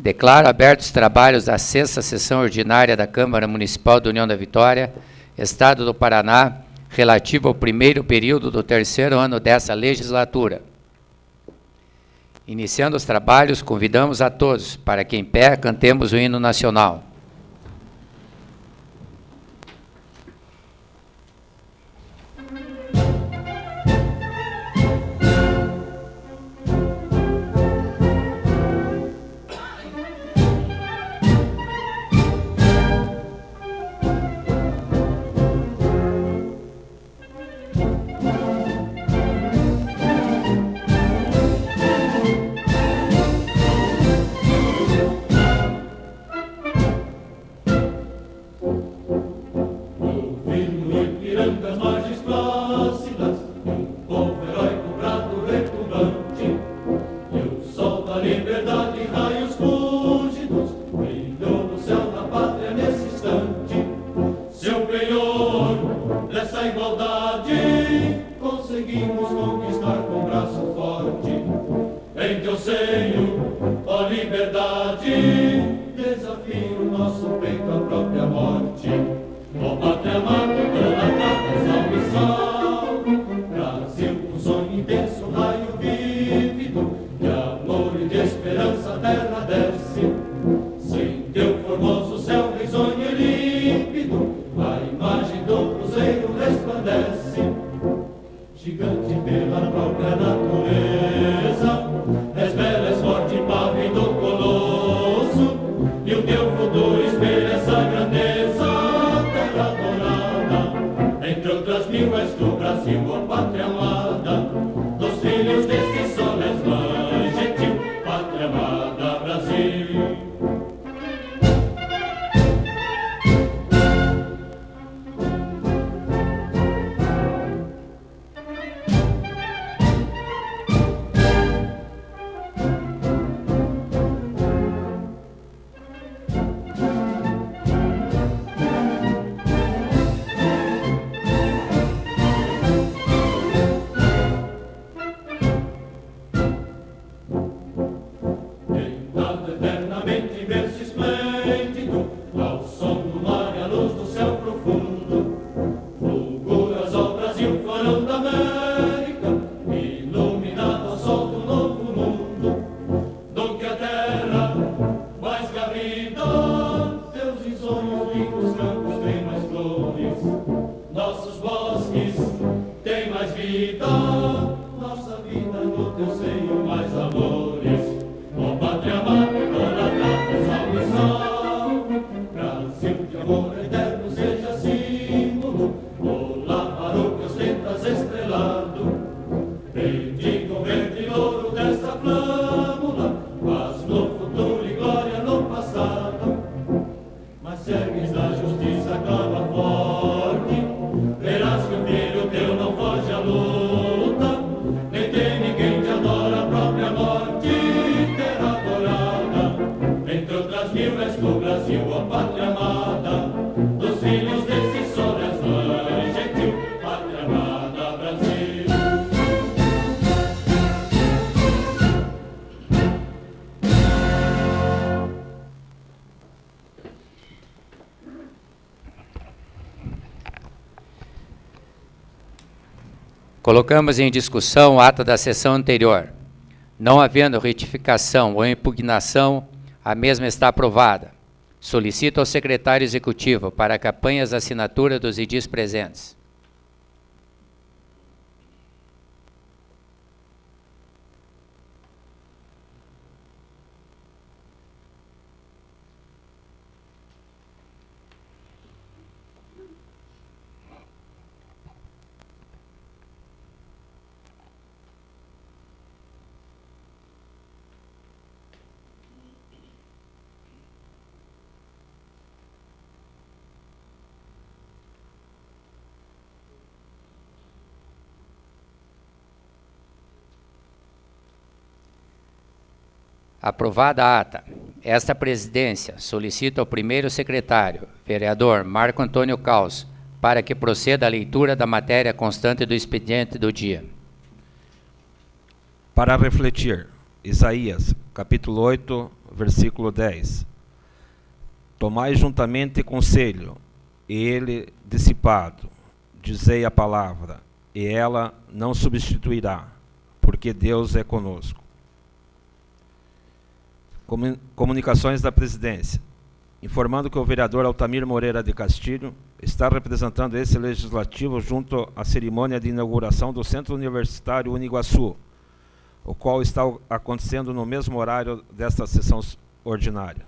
Declaro abertos os trabalhos da 6ª Sessão Ordinária da Câmara Municipal da União da Vitória, Estado do Paraná, relativo ao primeiro período do 3º ano dessa legislatura. Iniciando os trabalhos, convidamos a todos para que em pé cantemos o hino nacional. Colocamos em discussão o ato da sessão anterior. Não havendo retificação ou impugnação, a mesma está aprovada. Solicito ao secretário executivo para que apanhe as assinaturas dos edis presentes. Aprovada a ata. Esta presidência solicita ao primeiro secretário, vereador Marco Antônio Caos, para que proceda a leitura da matéria constante do expediente do dia. Para refletir, Isaías, capítulo 8, versículo 10. Tomai juntamente conselho, e ele dissipado, dizei a palavra, e ela não substituirá, porque Deus é conosco. Comunicações da Presidência. Informando que o vereador Altamir Moreira de Castilho está representando esse legislativo junto à cerimônia de inauguração do Centro Universitário Uniguaçu, o qual está acontecendo no mesmo horário desta sessão ordinária.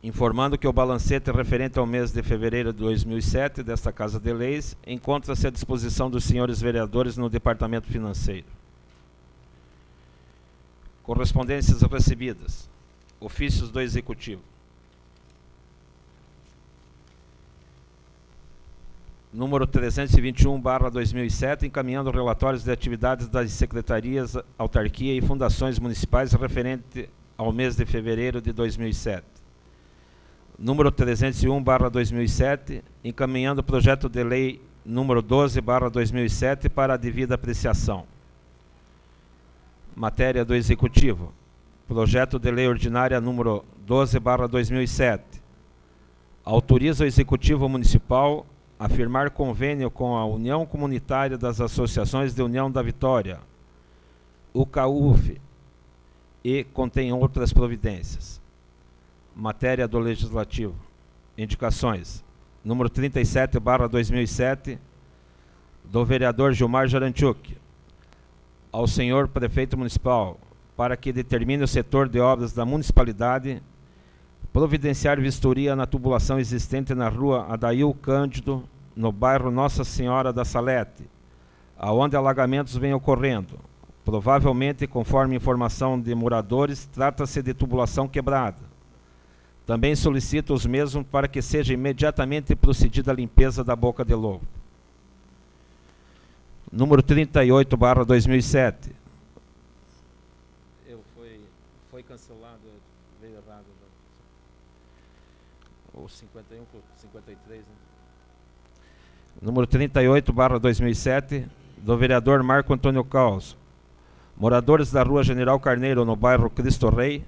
Informando que o balancete referente ao mês de fevereiro de 2007 desta Casa de Leis encontra-se à disposição dos senhores vereadores no Departamento Financeiro. Correspondências recebidas. Ofícios do Executivo. Número 321/2007, encaminhando relatórios de atividades das secretarias, autarquia e fundações municipais referente ao mês de fevereiro de 2007. Número 301/2007, encaminhando o projeto de lei número 12/2007 para a devida apreciação. Matéria do Executivo. Projeto de lei ordinária número 12/2007. Autoriza o Executivo Municipal a firmar convênio com a União Comunitária das Associações de União da Vitória, UCAUV, e contém outras providências. Matéria do Legislativo. Indicações. Número 37/2007, do vereador Gilmar Jaranchuk, ao senhor Prefeito Municipal, para que determine o setor de obras da municipalidade, providenciar vistoria na tubulação existente na rua Adail Cândido, no bairro Nossa Senhora da Salete, aonde alagamentos vêm ocorrendo. Provavelmente, conforme informação de moradores, trata-se de tubulação quebrada. Também solicita os mesmos para que seja imediatamente procedida a limpeza da boca de lobo. Número 38/2007. Foi cancelado, veio errado. O 51 com 53, né? Número 38/2007, do vereador Marco Antônio Caos. Moradores da rua General Carneiro, no bairro Cristo Rei,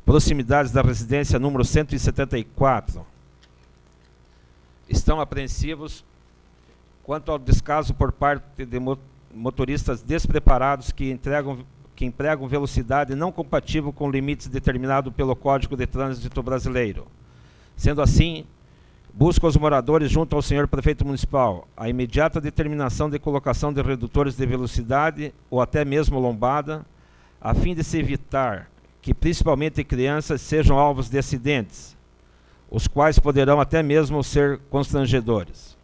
proximidades da residência número 174, estão apreensivos quanto ao descaso por parte de motoristas despreparados que empregam velocidade não compatível com limites determinados pelo Código de Trânsito Brasileiro. Sendo assim, busca os moradores, junto ao senhor Prefeito Municipal, a imediata determinação de colocação de redutores de velocidade ou até mesmo lombada, a fim de se evitar que principalmente crianças sejam alvos de acidentes, os quais poderão até mesmo ser constrangedores.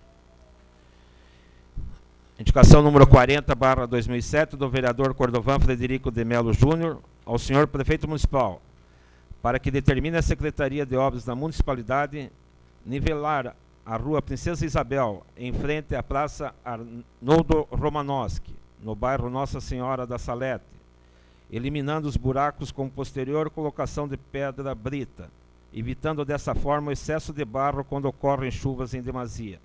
Indicação número 40/2007, do vereador Cordovan Frederico de Melo Júnior, ao senhor Prefeito Municipal, para que determine a Secretaria de Obras da Municipalidade nivelar a rua Princesa Isabel, em frente à Praça Arnoldo Romanowski, no bairro Nossa Senhora da Salete, eliminando os buracos com posterior colocação de pedra brita, evitando dessa forma o excesso de barro quando ocorrem chuvas em demasia.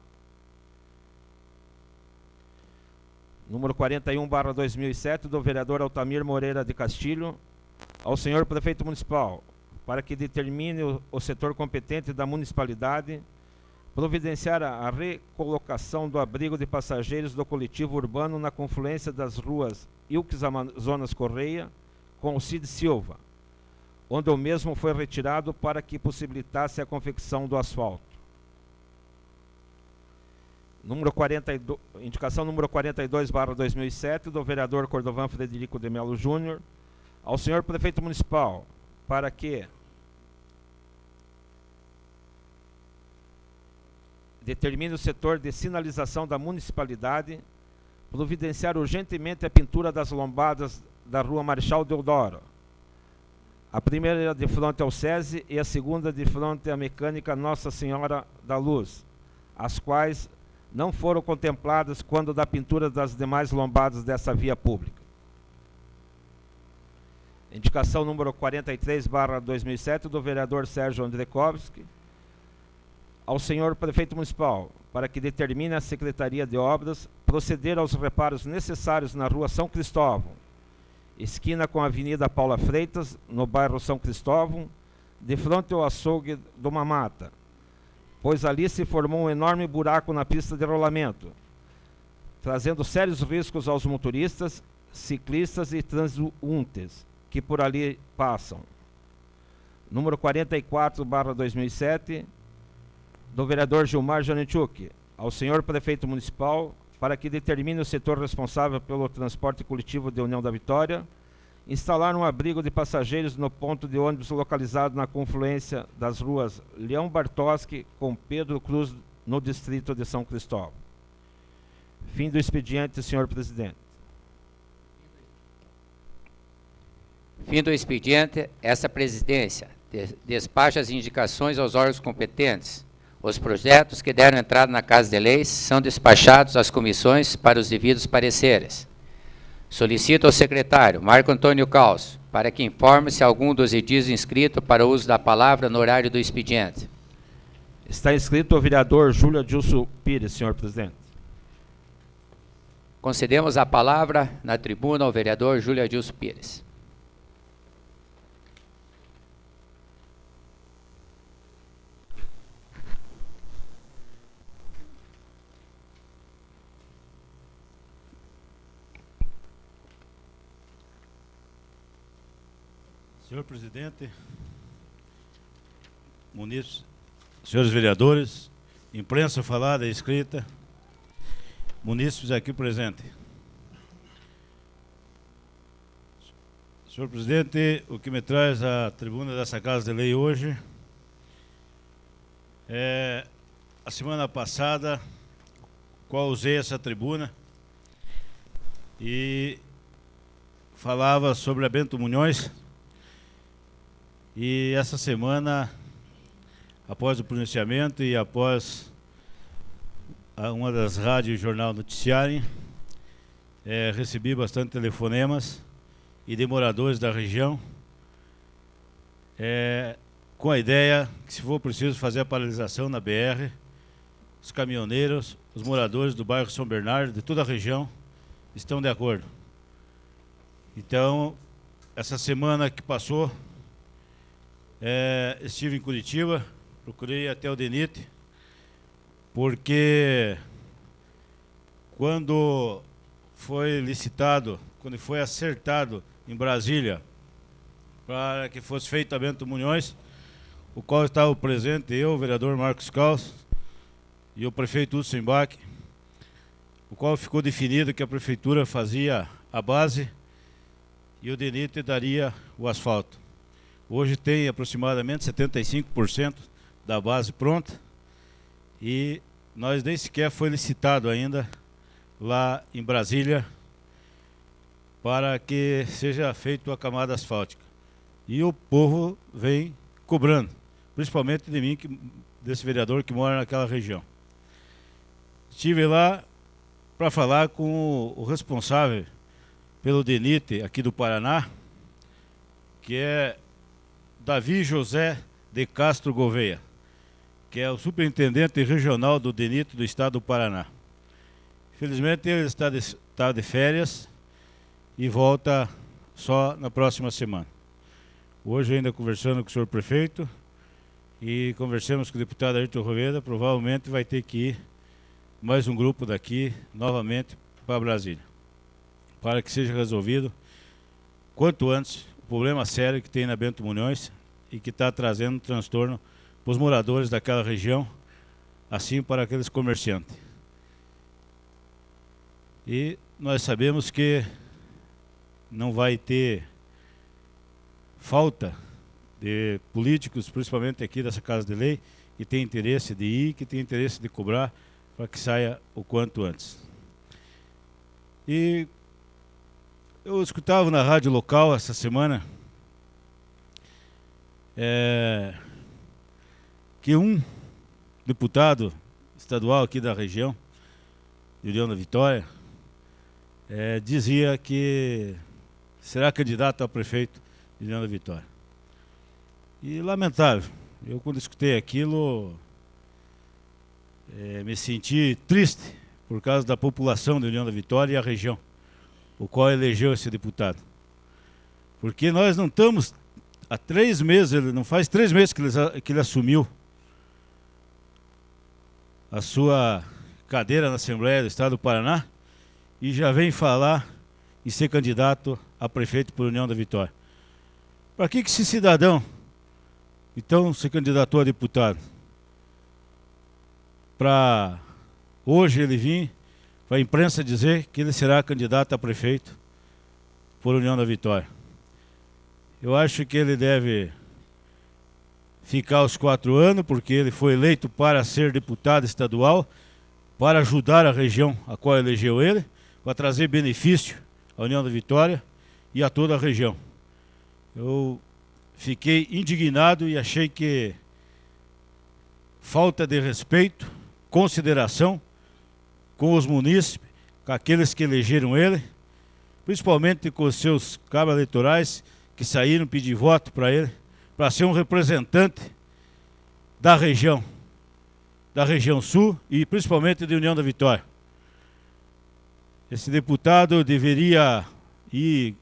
Número 41/2007, do vereador Altamir Moreira de Castilho, ao senhor Prefeito Municipal, para que determine o setor competente da municipalidade providenciar a recolocação do abrigo de passageiros do coletivo urbano na confluência das ruas Ilques Amazonas Correia com o Cid Silva, onde o mesmo foi retirado para que possibilitasse a confecção do asfalto. Indicação número 42/2007, do vereador Cordovan Frederico de Melo Júnior, ao senhor Prefeito Municipal, para que determine o setor de sinalização da municipalidade, providenciar urgentemente a pintura das lombadas da rua Marechal Deodoro, a primeira de frente ao SESI e a segunda de frente à mecânica Nossa Senhora da Luz, as quais não foram contempladas quando da pintura das demais lombadas dessa via pública. Indicação número 43/2007, do vereador Sérgio Andrekovski, ao senhor Prefeito Municipal, para que determine a Secretaria de Obras proceder aos reparos necessários na rua São Cristóvão, esquina com a Avenida Paula Freitas, no bairro São Cristóvão, de frente ao açougue do Mamata, pois ali se formou um enorme buraco na pista de rolamento, trazendo sérios riscos aos motoristas, ciclistas e transeuntes que por ali passam. Número 44/2007, do vereador Gilmar Janechuk, ao senhor prefeito municipal, para que determine o setor responsável pelo transporte coletivo de União da Vitória, instalar um abrigo de passageiros no ponto de ônibus localizado na confluência das ruas Leão Bartoski com Pedro Cruz, no distrito de São Cristóvão. Fim do expediente, senhor presidente. Fim do expediente, essa presidência despacha as indicações aos órgãos competentes. Os projetos que deram entrada na Casa de Leis são despachados às comissões para os devidos pareceres. Solicito ao secretário Marco Antônio Caos para que informe se algum dos edis inscrito para o uso da palavra no horário do expediente. Está inscrito o vereador Júlio Adilson Pires, senhor presidente. Concedemos a palavra na tribuna ao vereador Júlio Adilson Pires. Senhor presidente, senhores vereadores, imprensa falada e escrita, munícipes aqui presentes. Senhor presidente, o que me traz à tribuna dessa Casa de Lei hoje é a semana passada, qual usei essa tribuna e falava sobre a Bento Munhões. E essa semana, após o pronunciamento e após uma das rádios e jornal noticiarem, recebi bastante telefonemas e de moradores da região, com a ideia que, se for preciso fazer a paralisação na BR, os caminhoneiros, os moradores do bairro São Bernardo, de toda a região, estão de acordo. Então, essa semana que passou, estive em Curitiba, procurei até o DENIT, porque quando foi licitado, quando foi acertado em Brasília para que fosse feito a Bento Munhões, o qual estava presente eu, o vereador Marcos Caos e o prefeito Utsenbach, o qual ficou definido que a prefeitura fazia a base e o DENIT daria o asfalto. Hoje tem aproximadamente 75% da base pronta e nós nem sequer foi licitado ainda lá em Brasília para que seja feita a camada asfáltica. E o povo vem cobrando, principalmente de mim, desse vereador que mora naquela região. Estive lá para falar com o responsável pelo DENIT aqui do Paraná, que é Davi José de Castro Gouveia, que é o superintendente regional do DENIT do estado do Paraná. Infelizmente ele está de férias e volta só na próxima semana. Hoje ainda conversando com o senhor prefeito e conversamos com o deputado Ayrton Roveda, provavelmente vai ter que ir mais um grupo daqui novamente para Brasília, para que seja resolvido quanto antes o problema sério que tem na Bento Munhões e que está trazendo transtorno para os moradores daquela região, assim para aqueles comerciantes. E nós sabemos que não vai ter falta de políticos, principalmente aqui dessa Casa de Lei, que tem interesse de ir, que tem interesse de cobrar para que saia o quanto antes. E eu escutava na rádio local essa semana que um deputado estadual aqui da região, de União da Vitória, dizia que será candidato a prefeito de União da Vitória. E lamentável, eu quando escutei aquilo, me senti triste por causa da população de União da Vitória e a região, o qual elegeu esse deputado. Porque nós não estamos há 3 meses, não faz 3 meses que ele assumiu a sua cadeira na Assembleia do Estado do Paraná e já vem falar em ser candidato a prefeito por União da Vitória. Para que esse cidadão, então, se candidatou a deputado? Para hoje ele vir para a imprensa dizer que ele será candidato a prefeito por União da Vitória. Eu acho que ele deve ficar os 4 anos, porque ele foi eleito para ser deputado estadual, para ajudar a região a qual elegeu ele, para trazer benefício à União da Vitória e a toda a região. Eu fiquei indignado e achei que falta de respeito, consideração com os munícipes, com aqueles que elegeram ele, principalmente com os seus cabos eleitorais que saíram pedir voto para ele, para ser um representante da região sul e principalmente da União da Vitória. Esse deputado deveria ir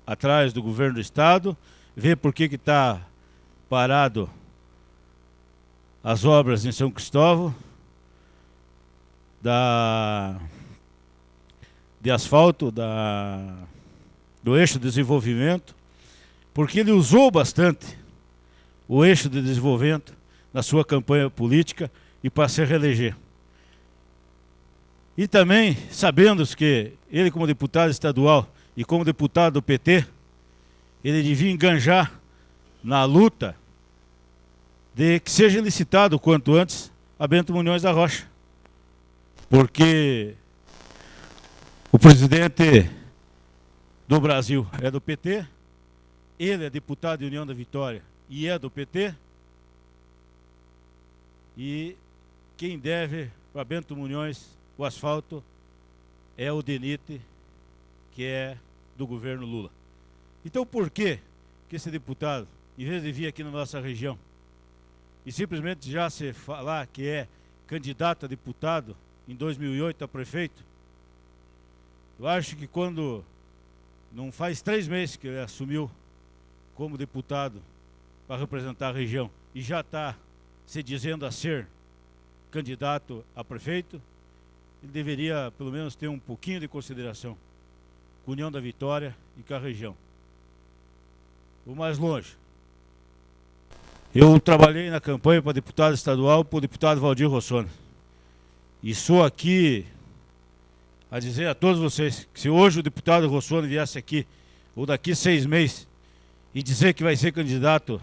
atrás do governo do estado, ver por que está parado as obras em São Cristóvão, de asfalto, do eixo de desenvolvimento, porque ele usou bastante o eixo de desenvolvimento na sua campanha política e para se reeleger. E também, sabendo que ele, como deputado estadual e como deputado do PT, ele devia enganjar na luta de que seja licitado o quanto antes a Bento Munhoz da Rocha. Porque o presidente do Brasil é do PT, ele é deputado de União da Vitória e é do PT, e quem deve para Bento Munhoz o asfalto é o DENIT, que é do governo Lula. Então por que esse deputado, em vez de vir aqui na nossa região e simplesmente já se falar que é candidato a deputado em 2008 a prefeito, eu acho que quando não faz 3 meses que ele assumiu como deputado para representar a região e já está se dizendo a ser candidato a prefeito, ele deveria pelo menos ter um pouquinho de consideração com a União da Vitória e com a região. Vou mais longe. Eu trabalhei na campanha para deputado estadual, para o deputado Valdir Rossoni. E sou aqui a dizer a todos vocês que se hoje o deputado Rossoni viesse aqui, ou daqui 6 meses, e dizer que vai ser candidato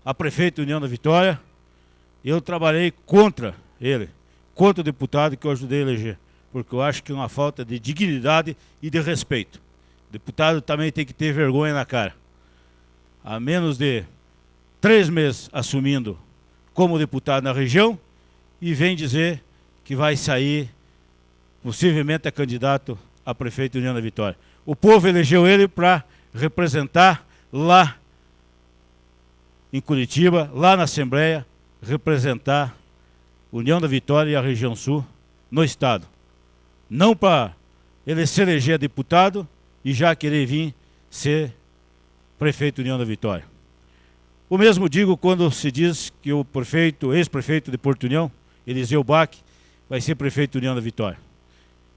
a prefeito da União da Vitória, eu trabalhei contra ele, contra o deputado que eu ajudei a eleger, porque eu acho que é uma falta de dignidade e de respeito. O deputado também tem que ter vergonha na cara. Há menos de 3 meses assumindo como deputado na região e vem dizer que vai sair, possivelmente é candidato a prefeito da União da Vitória. O povo elegeu ele para representar lá em Curitiba, lá na Assembleia, representar União da Vitória e a região sul no estado. Não para ele se eleger deputado e já querer vir ser prefeito da União da Vitória. O mesmo digo quando se diz que o prefeito, ex-prefeito de Porto União, Eliseu Bach, vai ser prefeito da União da Vitória.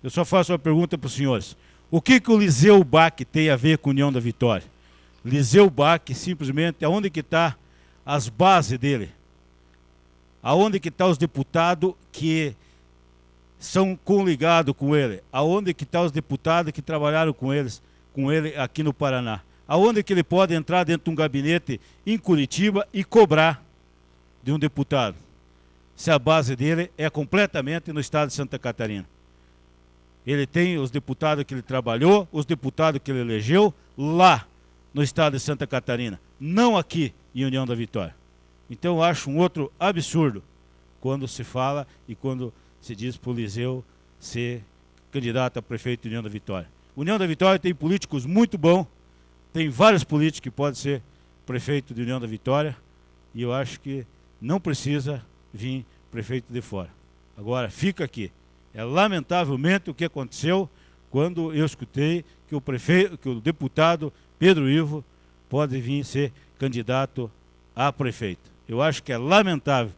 Eu só faço uma pergunta para os senhores. O que o Eliseu Bach tem a ver com a União da Vitória? Eliseu Bach, simplesmente, aonde que está as bases dele? Aonde que estão os deputados que são coligados com ele? Aonde que estão os deputados que trabalharam com ele aqui no Paraná? Aonde que ele pode entrar dentro de um gabinete em Curitiba e cobrar de um deputado? Se a base dele é completamente no estado de Santa Catarina. Ele tem os deputados que ele trabalhou, os deputados que ele elegeu lá no estado de Santa Catarina, não aqui em União da Vitória. Então eu acho um outro absurdo quando se fala e quando se diz para o Eliseu ser candidato a prefeito de União da Vitória. União da Vitória tem políticos muito bons, tem vários políticos que podem ser prefeito de União da Vitória e eu acho que não precisa vir prefeito de fora. Agora, fica aqui. É lamentavelmente o que aconteceu quando eu escutei que o deputado Pedro Ivo pode vir ser candidato a prefeito. Eu acho que é lamentável,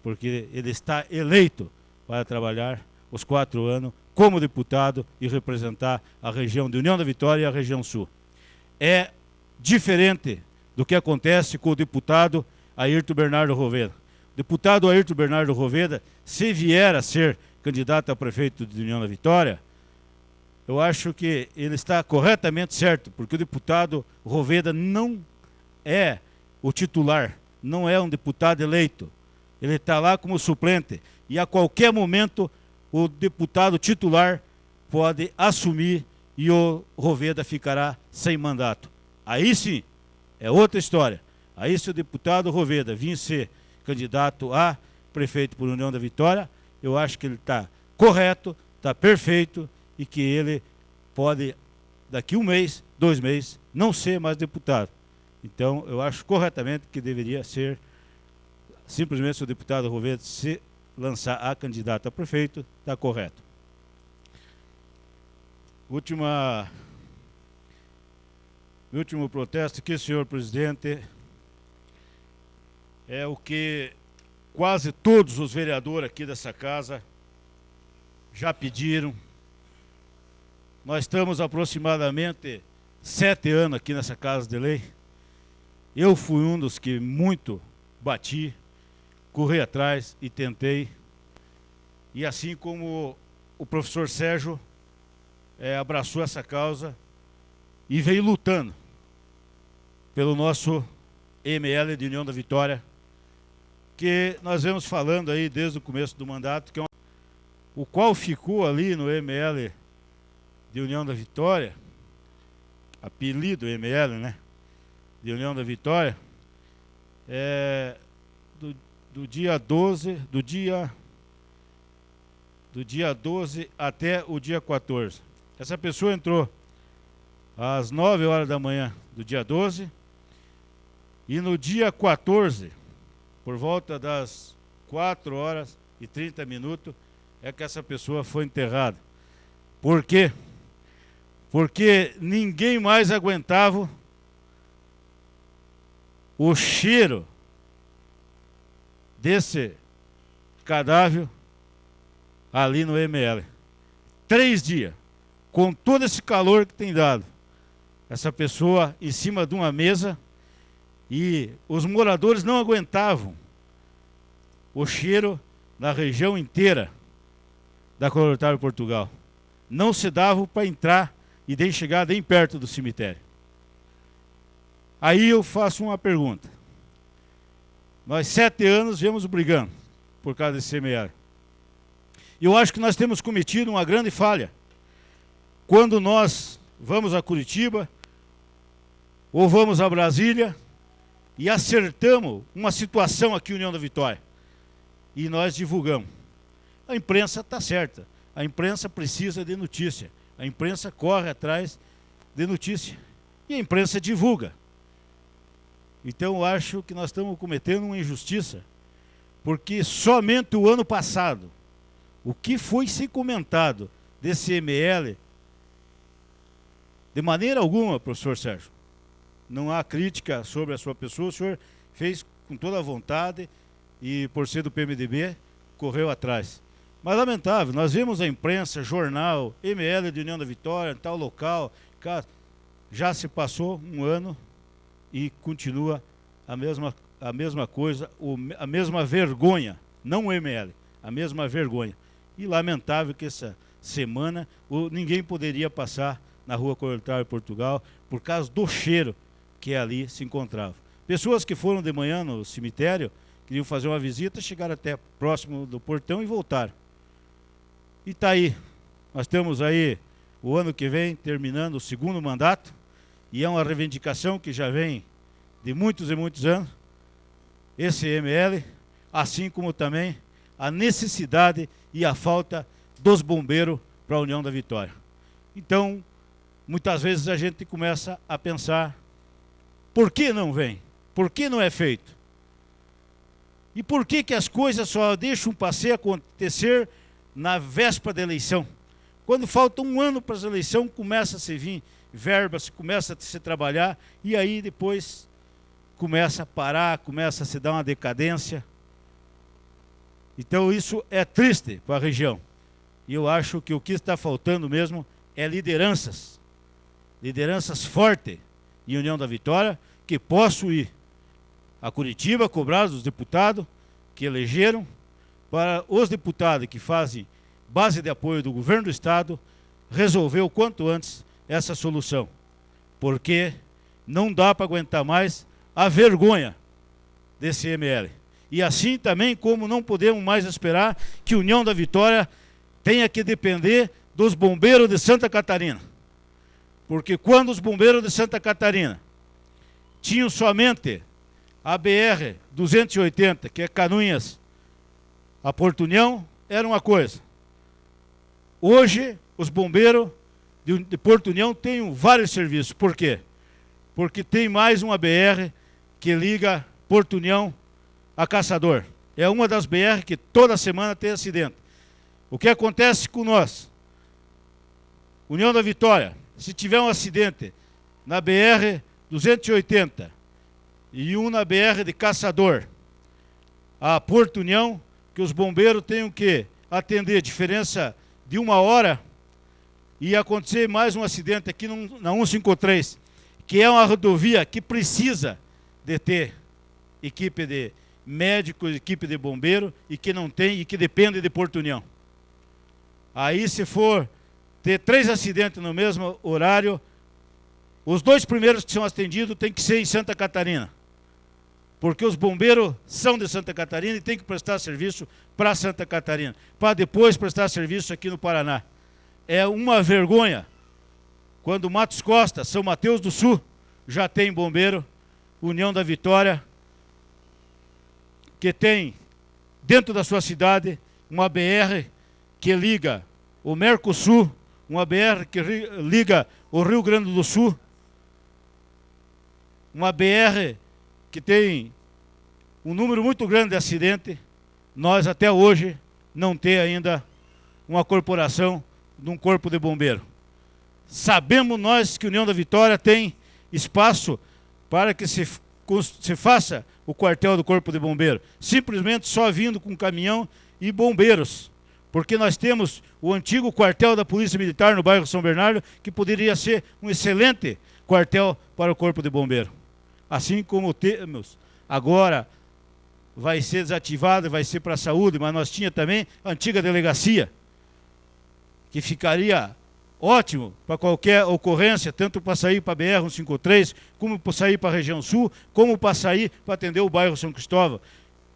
porque ele está eleito para trabalhar os 4 anos como deputado e representar a região de União da Vitória e a região sul. É diferente do que acontece com o deputado Ayrton Bernardo Roveda. O deputado Ayrton Bernardo Roveda, se vier a ser candidato a prefeito de União da Vitória, eu acho que ele está corretamente certo, porque o deputado Roveda não é o titular, não é um deputado eleito. Ele está lá como suplente e a qualquer momento o deputado titular pode assumir e o Roveda ficará sem mandato. Aí sim, é outra história. Aí se o deputado Roveda vir ser candidato a prefeito por União da Vitória, eu acho que ele está correto, está perfeito e que ele pode, daqui 1 mês, 2 meses, não ser mais deputado. Então, eu acho corretamente que deveria ser simplesmente se o deputado Roveda se lançar a candidato a prefeito, está correto. Último protesto aqui, senhor presidente, é o que quase todos os vereadores aqui dessa casa já pediram. Nós estamos aproximadamente 7 anos aqui nessa Casa de Lei. Eu fui um dos que muito bati, corri atrás e tentei. E assim como o professor Sérgio abraçou essa causa e veio lutando pelo nosso ML de União da Vitória, que nós vemos falando aí desde o começo do mandato, que o qual ficou ali no ML de União da Vitória, apelido ML, né, de União da Vitória, do dia 12 até o dia 14. Essa pessoa entrou às 9 horas da manhã do dia 12 e no dia 14, por volta das 4 horas e 30 minutos, é que essa pessoa foi enterrada. Por quê? Porque ninguém mais aguentava o cheiro desse cadáver ali no ML. 3 dias, com todo esse calor que tem dado, essa pessoa em cima de uma mesa, e os moradores não aguentavam o cheiro na região inteira da Colegial Portugal. Não se dava para entrar e nem chegar bem perto do cemitério. Aí eu faço uma pergunta. Nós 7 anos viemos brigando por causa desse CML. Eu acho que nós temos cometido uma grande falha. Quando nós vamos a Curitiba ou vamos a Brasília e acertamos uma situação aqui em União da Vitória e nós divulgamos. A imprensa está certa. A imprensa precisa de notícia. A imprensa corre atrás de notícia. E a imprensa divulga. Então eu acho que nós estamos cometendo uma injustiça, porque somente o ano passado, o que foi se comentado desse ML, de maneira alguma, professor Sérgio, não há crítica sobre a sua pessoa, o senhor fez com toda a vontade e, por ser do PMDB, correu atrás. Mas lamentável, nós vimos a imprensa, jornal, ML de União da Vitória, tal local, já se passou 1 ano e continua a mesma coisa, a mesma vergonha, não o ML, a mesma vergonha. E lamentável que essa semana ninguém poderia passar na rua Colegial Portugal por causa do cheiro que ali se encontrava. Pessoas que foram de manhã no cemitério, queriam fazer uma visita, chegaram até próximo do portão e voltaram. E está aí, nós temos aí o ano que vem terminando o 2º mandato, e é uma reivindicação que já vem de muitos e muitos anos, esse ML, assim como também a necessidade e a falta dos bombeiros para a União da Vitória. Então, muitas vezes a gente começa a pensar, por que não vem? Por que não é feito? E por que que as coisas só deixam passar acontecer na véspera da eleição? Quando falta 1 ano para as eleições, começa a se vir verba, se começa a se trabalhar, e aí depois começa a parar, começa a se dar uma decadência. Então isso é triste para a região. E eu acho que o que está faltando mesmo é lideranças. Lideranças fortes em União da Vitória, que possam ir a Curitiba cobrar dos deputados que elegeram, para os deputados que fazem base de apoio do governo do Estado, resolver o quanto antes essa solução. Porque não dá para aguentar mais a vergonha desse ML. E assim também como não podemos mais esperar que União da Vitória tenha que depender dos bombeiros de Santa Catarina. Porque quando os bombeiros de Santa Catarina tinham somente a BR-280, que é Canoinhas a Porto União, era uma coisa. Hoje, os bombeiros de Porto União têm vários serviços. Por quê? Porque tem mais uma BR que liga Porto União a Caçador. É uma das BR que toda semana tem acidente. O que acontece com nós? União da Vitória, se tiver um acidente na BR-280 e um na BR de Caçador, a Porto União, que os bombeiros tenham que atender diferença de 1 hora, e acontecer mais um acidente aqui na 153, que é uma rodovia que precisa de ter equipe de médicos, equipe de bombeiro, e que não tem, e que depende de Porto União. Aí, se for ter 3 acidentes no mesmo horário, os 2 primeiros que são atendidos tem que ser em Santa Catarina. Porque os bombeiros são de Santa Catarina e têm que prestar serviço para Santa Catarina, para depois prestar serviço aqui no Paraná. É uma vergonha quando Matos Costa, São Mateus do Sul, já tem bombeiro, União da Vitória, que tem dentro da sua cidade uma BR que liga o Mercosul, uma BR que liga o Rio Grande do Sul, uma BR que tem um número muito grande de acidentes. Nós até hoje não temos ainda uma corporação de um corpo de bombeiro. Sabemos nós que a União da Vitória tem espaço para que se faça o quartel do corpo de bombeiro, simplesmente só vindo com caminhão e bombeiros, porque nós temos o antigo quartel da Polícia Militar no bairro São Bernardo, que poderia ser um excelente quartel para o corpo de bombeiro. Assim como temos agora, vai ser desativado, vai ser para a saúde, mas nós tínhamos também a antiga delegacia, que ficaria ótimo para qualquer ocorrência, tanto para sair para a BR-153, como para sair para a região sul, como para sair para atender o bairro São Cristóvão.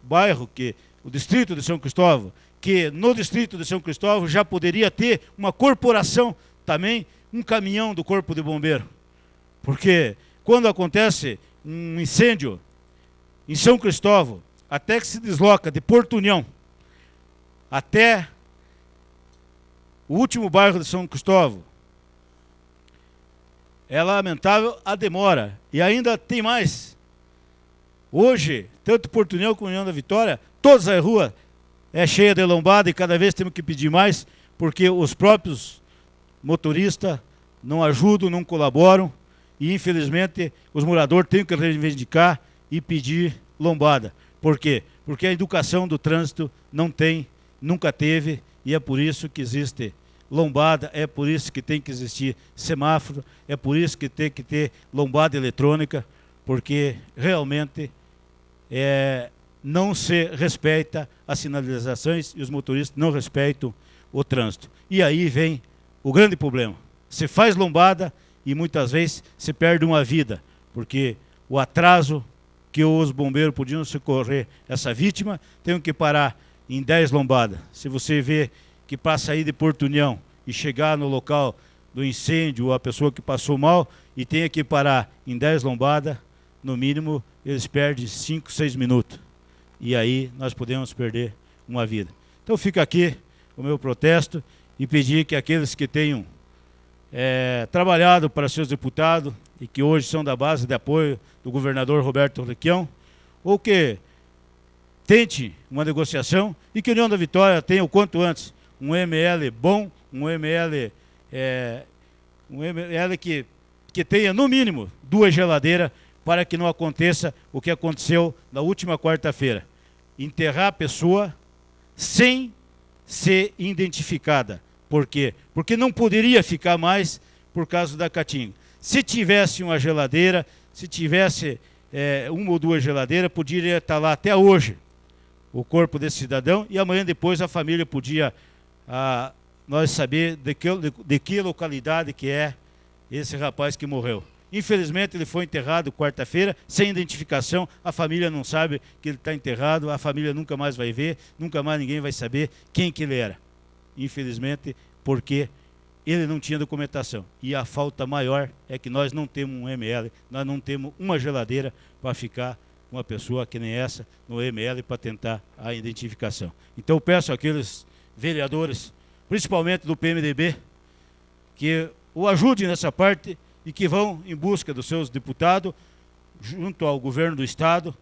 Bairro que, o distrito de São Cristóvão, que no distrito de São Cristóvão já poderia ter uma corporação também, um caminhão do corpo de bombeiro. Porque quando acontece um incêndio em São Cristóvão, até que se desloca de Porto União até o último bairro de São Cristóvão, é lamentável a demora. E ainda tem mais. Hoje, tanto Porto União como União da Vitória, todas as ruas é cheia de lombada e cada vez temos que pedir mais, porque os próprios motoristas não ajudam, não colaboram, e infelizmente os moradores têm que reivindicar e pedir lombada. Por quê? Porque a educação do trânsito não tem, nunca teve, e é por isso que existe lombada, é por isso que tem que existir semáforo, é por isso que tem que ter lombada eletrônica, porque realmente não se respeita as sinalizações e os motoristas não respeitam o trânsito. E aí vem o grande problema. Se faz lombada e muitas vezes se perde uma vida, porque o atraso que os bombeiros podiam socorrer essa vítima, tem que parar em 10 lombadas. Se você vê que para sair de Porto União e chegar no local do incêndio, ou a pessoa que passou mal, e tenha que parar em 10 lombadas, no mínimo eles perdem 5, 6 minutos. E aí nós podemos perder uma vida. Então fica aqui o meu protesto e pedir que aqueles que tenham trabalhado para seus deputados e que hoje são da base de apoio do governador Roberto Requião, ou que tente uma negociação e que a União da Vitória tenha o quanto antes um ML bom, um ML que que tenha no mínimo 2 geladeiras para que não aconteça o que aconteceu na última quarta-feira. Enterrar a pessoa sem ser identificada. Por quê? Porque não poderia ficar mais por causa da caatinga. Se tivesse uma geladeira, se tivesse 1 ou 2 geladeiras, poderia estar lá até hoje o corpo desse cidadão, e amanhã depois a família podia nós saber de que localidade que é esse rapaz que morreu. Infelizmente ele foi enterrado quarta-feira, sem identificação, a família não sabe que ele está enterrado, a família nunca mais vai ver, nunca mais ninguém vai saber quem que ele era. Infelizmente, porque ele não tinha documentação. E a falta maior é que nós não temos um ML, nós não temos uma geladeira para ficar uma pessoa que nem essa no ML para tentar a identificação. Então eu peço àqueles vereadores, principalmente do PMDB, que o ajudem nessa parte e que vão em busca dos seus deputados, junto ao governo do Estado,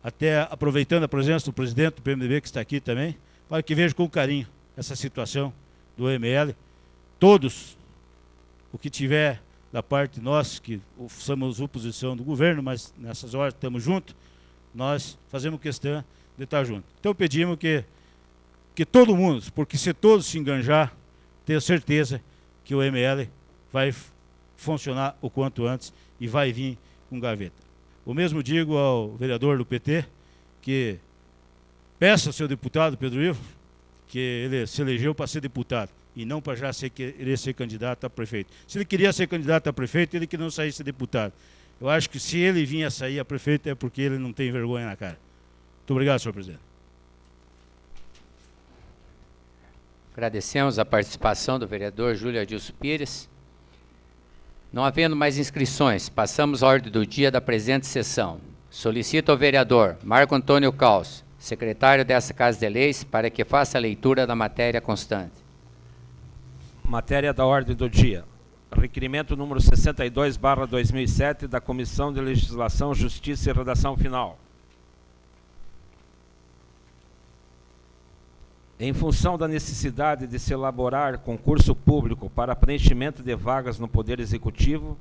até aproveitando a presença do presidente do PMDB, que está aqui também, para que vejam com carinho essa situação do ML. Todos, o que tiver da parte nossa, que somos oposição do governo, mas nessas horas estamos juntos, nós fazemos questão de estar juntos. Então pedimos que todo mundo, porque se todos se enganjar, tenho certeza que o ML vai funcionar o quanto antes e vai vir com gaveta. O mesmo digo ao vereador do PT, que peça ao seu deputado, Pedro Ivo, que ele se elegeu para ser deputado e não para já querer ser candidato a prefeito. Se ele queria ser candidato a prefeito, ele que não saísse deputado. Eu acho que se ele vinha sair a prefeito é porque ele não tem vergonha na cara. Muito obrigado, senhor presidente. Agradecemos a participação do vereador Júlio Adilson Pires. Não havendo mais inscrições, passamos à ordem do dia da presente sessão. Solicito ao vereador Marco Antônio Caos, secretário dessa Casa de Leis, para que faça a leitura da matéria constante. Matéria da ordem do dia. Requerimento número 62/2007 da Comissão de Legislação, Justiça e Redação Final. Em função da necessidade de se elaborar concurso público para preenchimento de vagas no Poder Executivo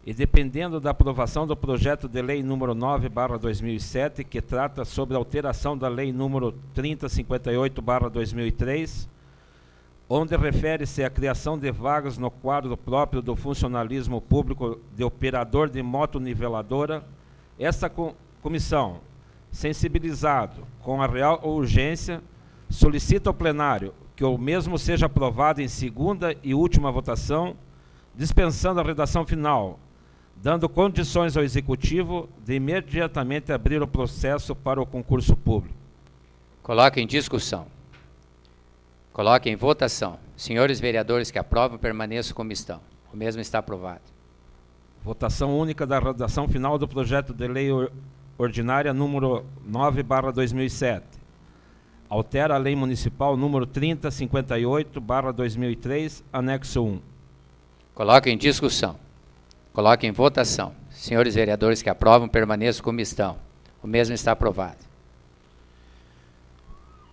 e dependendo da aprovação do projeto de lei número 9/2007, que trata sobre a alteração da lei número 3058/2003, onde refere-se à criação de vagas no quadro próprio do funcionalismo público de operador de motoniveladora, esta comissão, sensibilizado com a real urgência, solicita ao plenário que o mesmo seja aprovado em segunda e última votação, dispensando a redação final, dando condições ao Executivo de imediatamente abrir o processo para o concurso público. Coloque em discussão. Coloque em votação. Senhores vereadores que aprovam, permaneçam como estão. O mesmo está aprovado. Votação única da redação final do projeto de lei ordinária número 9/2007. Altera a lei municipal número 3058/2003, anexo 1. Coloque em discussão. Coloque em votação. Senhores vereadores que aprovam, permaneçam como estão. O mesmo está aprovado.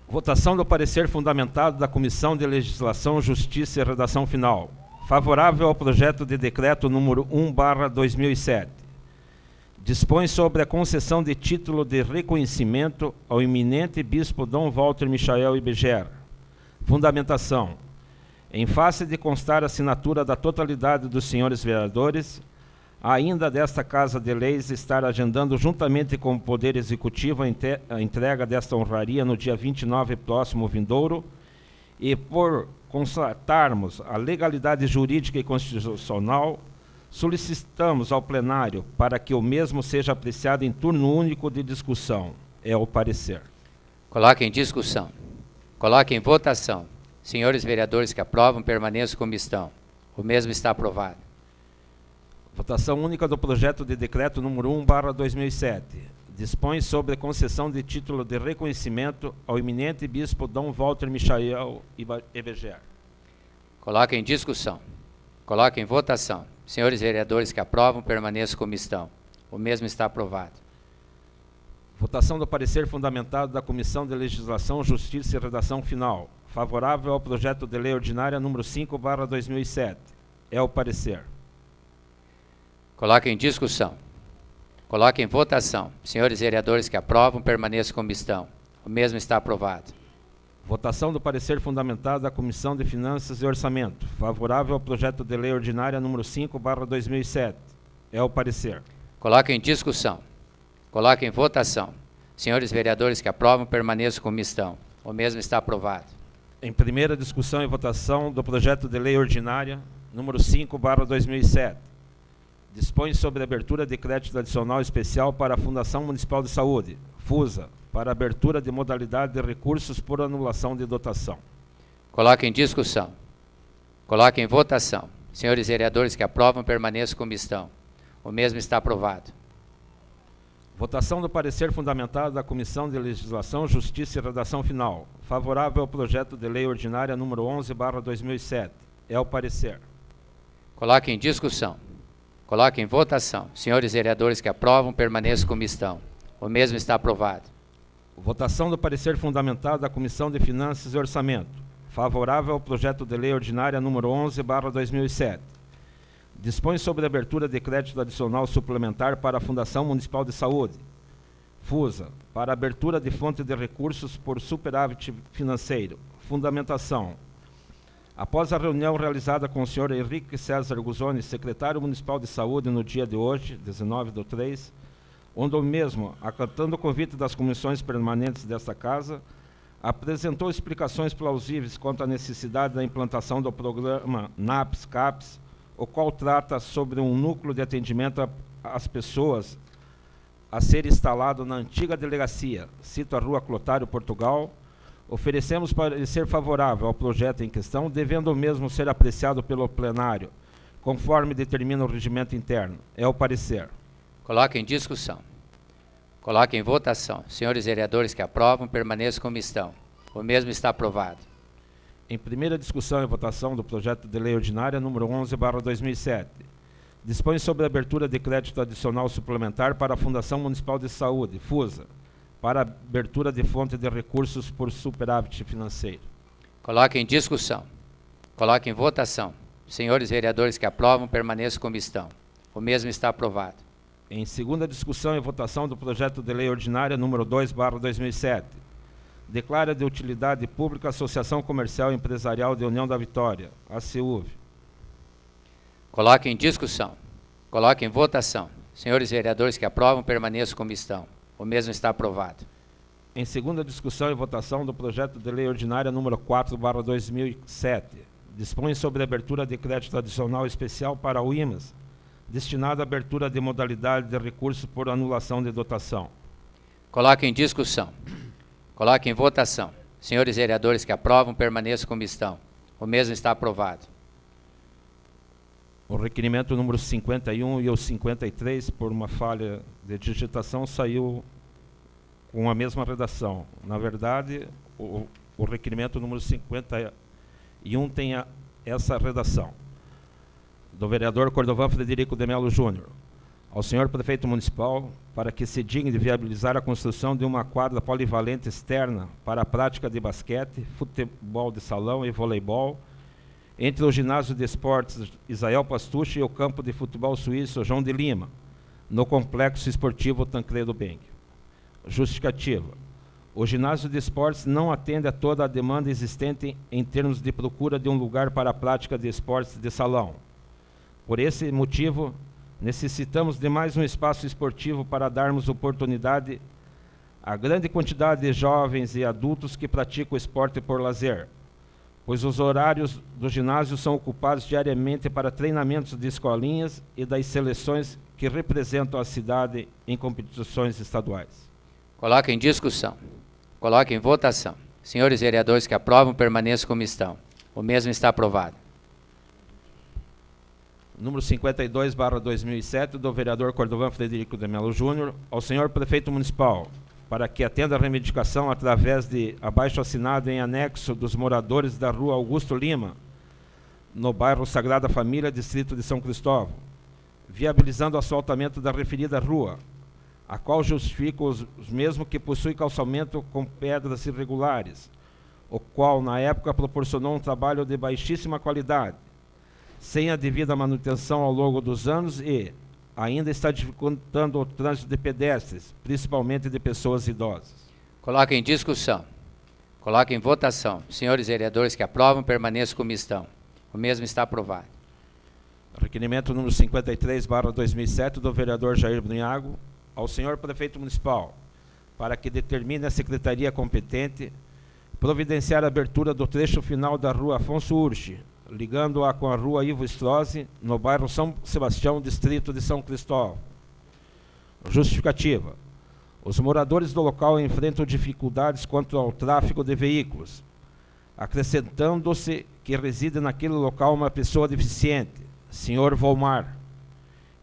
Votação do parecer fundamentado da Comissão de Legislação, Justiça e Redação Final. Favorável ao projeto de decreto número 1/2007. Dispõe sobre a concessão de título de reconhecimento ao eminente bispo Dom Walter Michael Ibeger. Fundamentação. Em face de constar a assinatura da totalidade dos senhores vereadores, ainda desta Casa de Leis estar agendando juntamente com o Poder Executivo a entrega desta honraria no dia 29 próximo vindouro, e por constatarmos a legalidade jurídica e constitucional, solicitamos ao plenário para que o mesmo seja apreciado em turno único de discussão. É o parecer. Coloque em discussão. Coloque em votação. Senhores vereadores que aprovam, permaneçam como estão. O mesmo está aprovado. Votação única do projeto de decreto número 1/2007. Dispõe sobre a concessão de título de reconhecimento ao eminente bispo Dom Walter Michael Ibeger. Coloque em discussão. Coloque em votação. Senhores vereadores que aprovam, permaneçam como estão. O mesmo está aprovado. Votação do parecer fundamentado da Comissão de Legislação, Justiça e Redação Final. Favorável ao projeto de lei ordinária número 5/2007. É o parecer. Coloque em discussão. Coloque em votação. Senhores vereadores que aprovam, permaneçam como estão. O mesmo está aprovado. Votação do parecer fundamentado da Comissão de Finanças e Orçamento. Favorável ao projeto de lei ordinária número 5/2007. É o parecer. Coloque em discussão. Coloque em votação. Senhores vereadores que aprovam, permaneçam como estão. O mesmo está aprovado. Em primeira discussão e votação do projeto de lei ordinária número 5/2007. Dispõe sobre a abertura de crédito adicional especial para a Fundação Municipal de Saúde, FUSA, para abertura de modalidade de recursos por anulação de dotação. Coloque em discussão. Coloque em votação. Senhores vereadores que aprovam, permaneçam como estão. O mesmo está aprovado. Votação do parecer fundamentado da Comissão de Legislação, Justiça e Redação Final. Favorável ao projeto de lei ordinária número 11/2007. É o parecer. Coloque em discussão. Coloque em votação. Senhores vereadores que aprovam, permaneçam como estão. O mesmo está aprovado. Votação do parecer fundamentado da Comissão de Finanças e Orçamento. Favorável ao projeto de lei ordinária número 11/2007. Dispõe sobre a abertura de crédito adicional suplementar para a Fundação Municipal de Saúde, FUSA, para abertura de fonte de recursos por superávit financeiro. Fundamentação. Após a reunião realizada com o senhor Henrique César Guzoni, secretário municipal de saúde, no dia de hoje, 19/3, onde o mesmo, acatando o convite das comissões permanentes desta Casa, apresentou explicações plausíveis quanto à necessidade da implantação do programa NAPS-CAPS, o qual trata sobre um núcleo de atendimento às pessoas a ser instalado na antiga delegacia, cito a Rua Clotário, Portugal. Oferecemos parecer favorável ao projeto em questão, devendo o mesmo ser apreciado pelo plenário, conforme determina o regimento interno. É o parecer. Coloque em discussão. Coloque em votação. Senhores vereadores que aprovam, permaneçam como estão. O mesmo está aprovado. Em primeira discussão e votação do projeto de lei ordinária número 11/2007. Dispõe sobre a abertura de crédito adicional suplementar para a Fundação Municipal de Saúde, FUSA, para abertura de fonte de recursos por superávit financeiro. Coloque em discussão. Coloque em votação. Senhores vereadores que aprovam, permaneçam como estão. O mesmo está aprovado. Em segunda discussão e votação do projeto de lei ordinária número 2/2007. Declara de utilidade pública a Associação Comercial e Empresarial de União da Vitória, ACUV. Coloque em discussão. Coloque em votação. Senhores vereadores que aprovam, permaneçam como estão. O mesmo está aprovado. Em segunda discussão e votação do projeto de lei ordinária número 4/2007. Dispõe sobre a abertura de crédito adicional especial para o IMAS, destinado à abertura de modalidade de recursos por anulação de dotação. Coloque em discussão. Coloque em votação. Senhores vereadores que aprovam, permaneçam como estão. O mesmo está aprovado. O requerimento número 51 e o 53, por uma falha de digitação, saiu com a mesma redação. Na verdade, o requerimento número 51 tem essa redação. Do vereador Cordovan Frederico de Melo Júnior. Ao senhor prefeito municipal, para que se digne de viabilizar a construção de uma quadra polivalente externa para a prática de basquete, futebol de salão e voleibol, entre o ginásio de esportes Isael Pastucci e o campo de futebol suíço João de Lima, no complexo esportivo Tancredo Beng. Justificativa. O ginásio de esportes não atende a toda a demanda existente em termos de procura de um lugar para a prática de esportes de salão. Por esse motivo, necessitamos de mais um espaço esportivo para darmos oportunidade à grande quantidade de jovens e adultos que praticam esporte por lazer, pois os horários do ginásio são ocupados diariamente para treinamentos de escolinhas e das seleções que representam a cidade em competições estaduais. Coloque em discussão. Coloque em votação. Senhores vereadores que aprovam, permaneçam como estão. O mesmo está aprovado. Número 52/2007, do vereador Cordovan Frederico de Melo Júnior, ao senhor prefeito municipal, para que atenda a reivindicação através de abaixo-assinado em anexo dos moradores da rua Augusto Lima, no bairro Sagrada Família, distrito de São Cristóvão, viabilizando o asfaltamento da referida rua, a qual justifica os mesmos que possui calçamento com pedras irregulares, o qual na época proporcionou um trabalho de baixíssima qualidade, sem a devida manutenção ao longo dos anos e, ainda está dificultando o trânsito de pedestres, principalmente de pessoas idosas. Coloque em discussão. Coloque em votação. Senhores vereadores que aprovam, permaneçam como estão. O mesmo está aprovado. Requerimento número 53/2007 do vereador Jair Brunhago ao senhor prefeito municipal, para que determine a secretaria competente providenciar a abertura do trecho final da rua Afonso Urchi, ligando-a com a rua Ivo Strozzi, no bairro São Sebastião, distrito de São Cristóvão. Justificativa. Os moradores do local enfrentam dificuldades quanto ao tráfego de veículos, acrescentando-se que reside naquele local uma pessoa deficiente, senhor Volmar,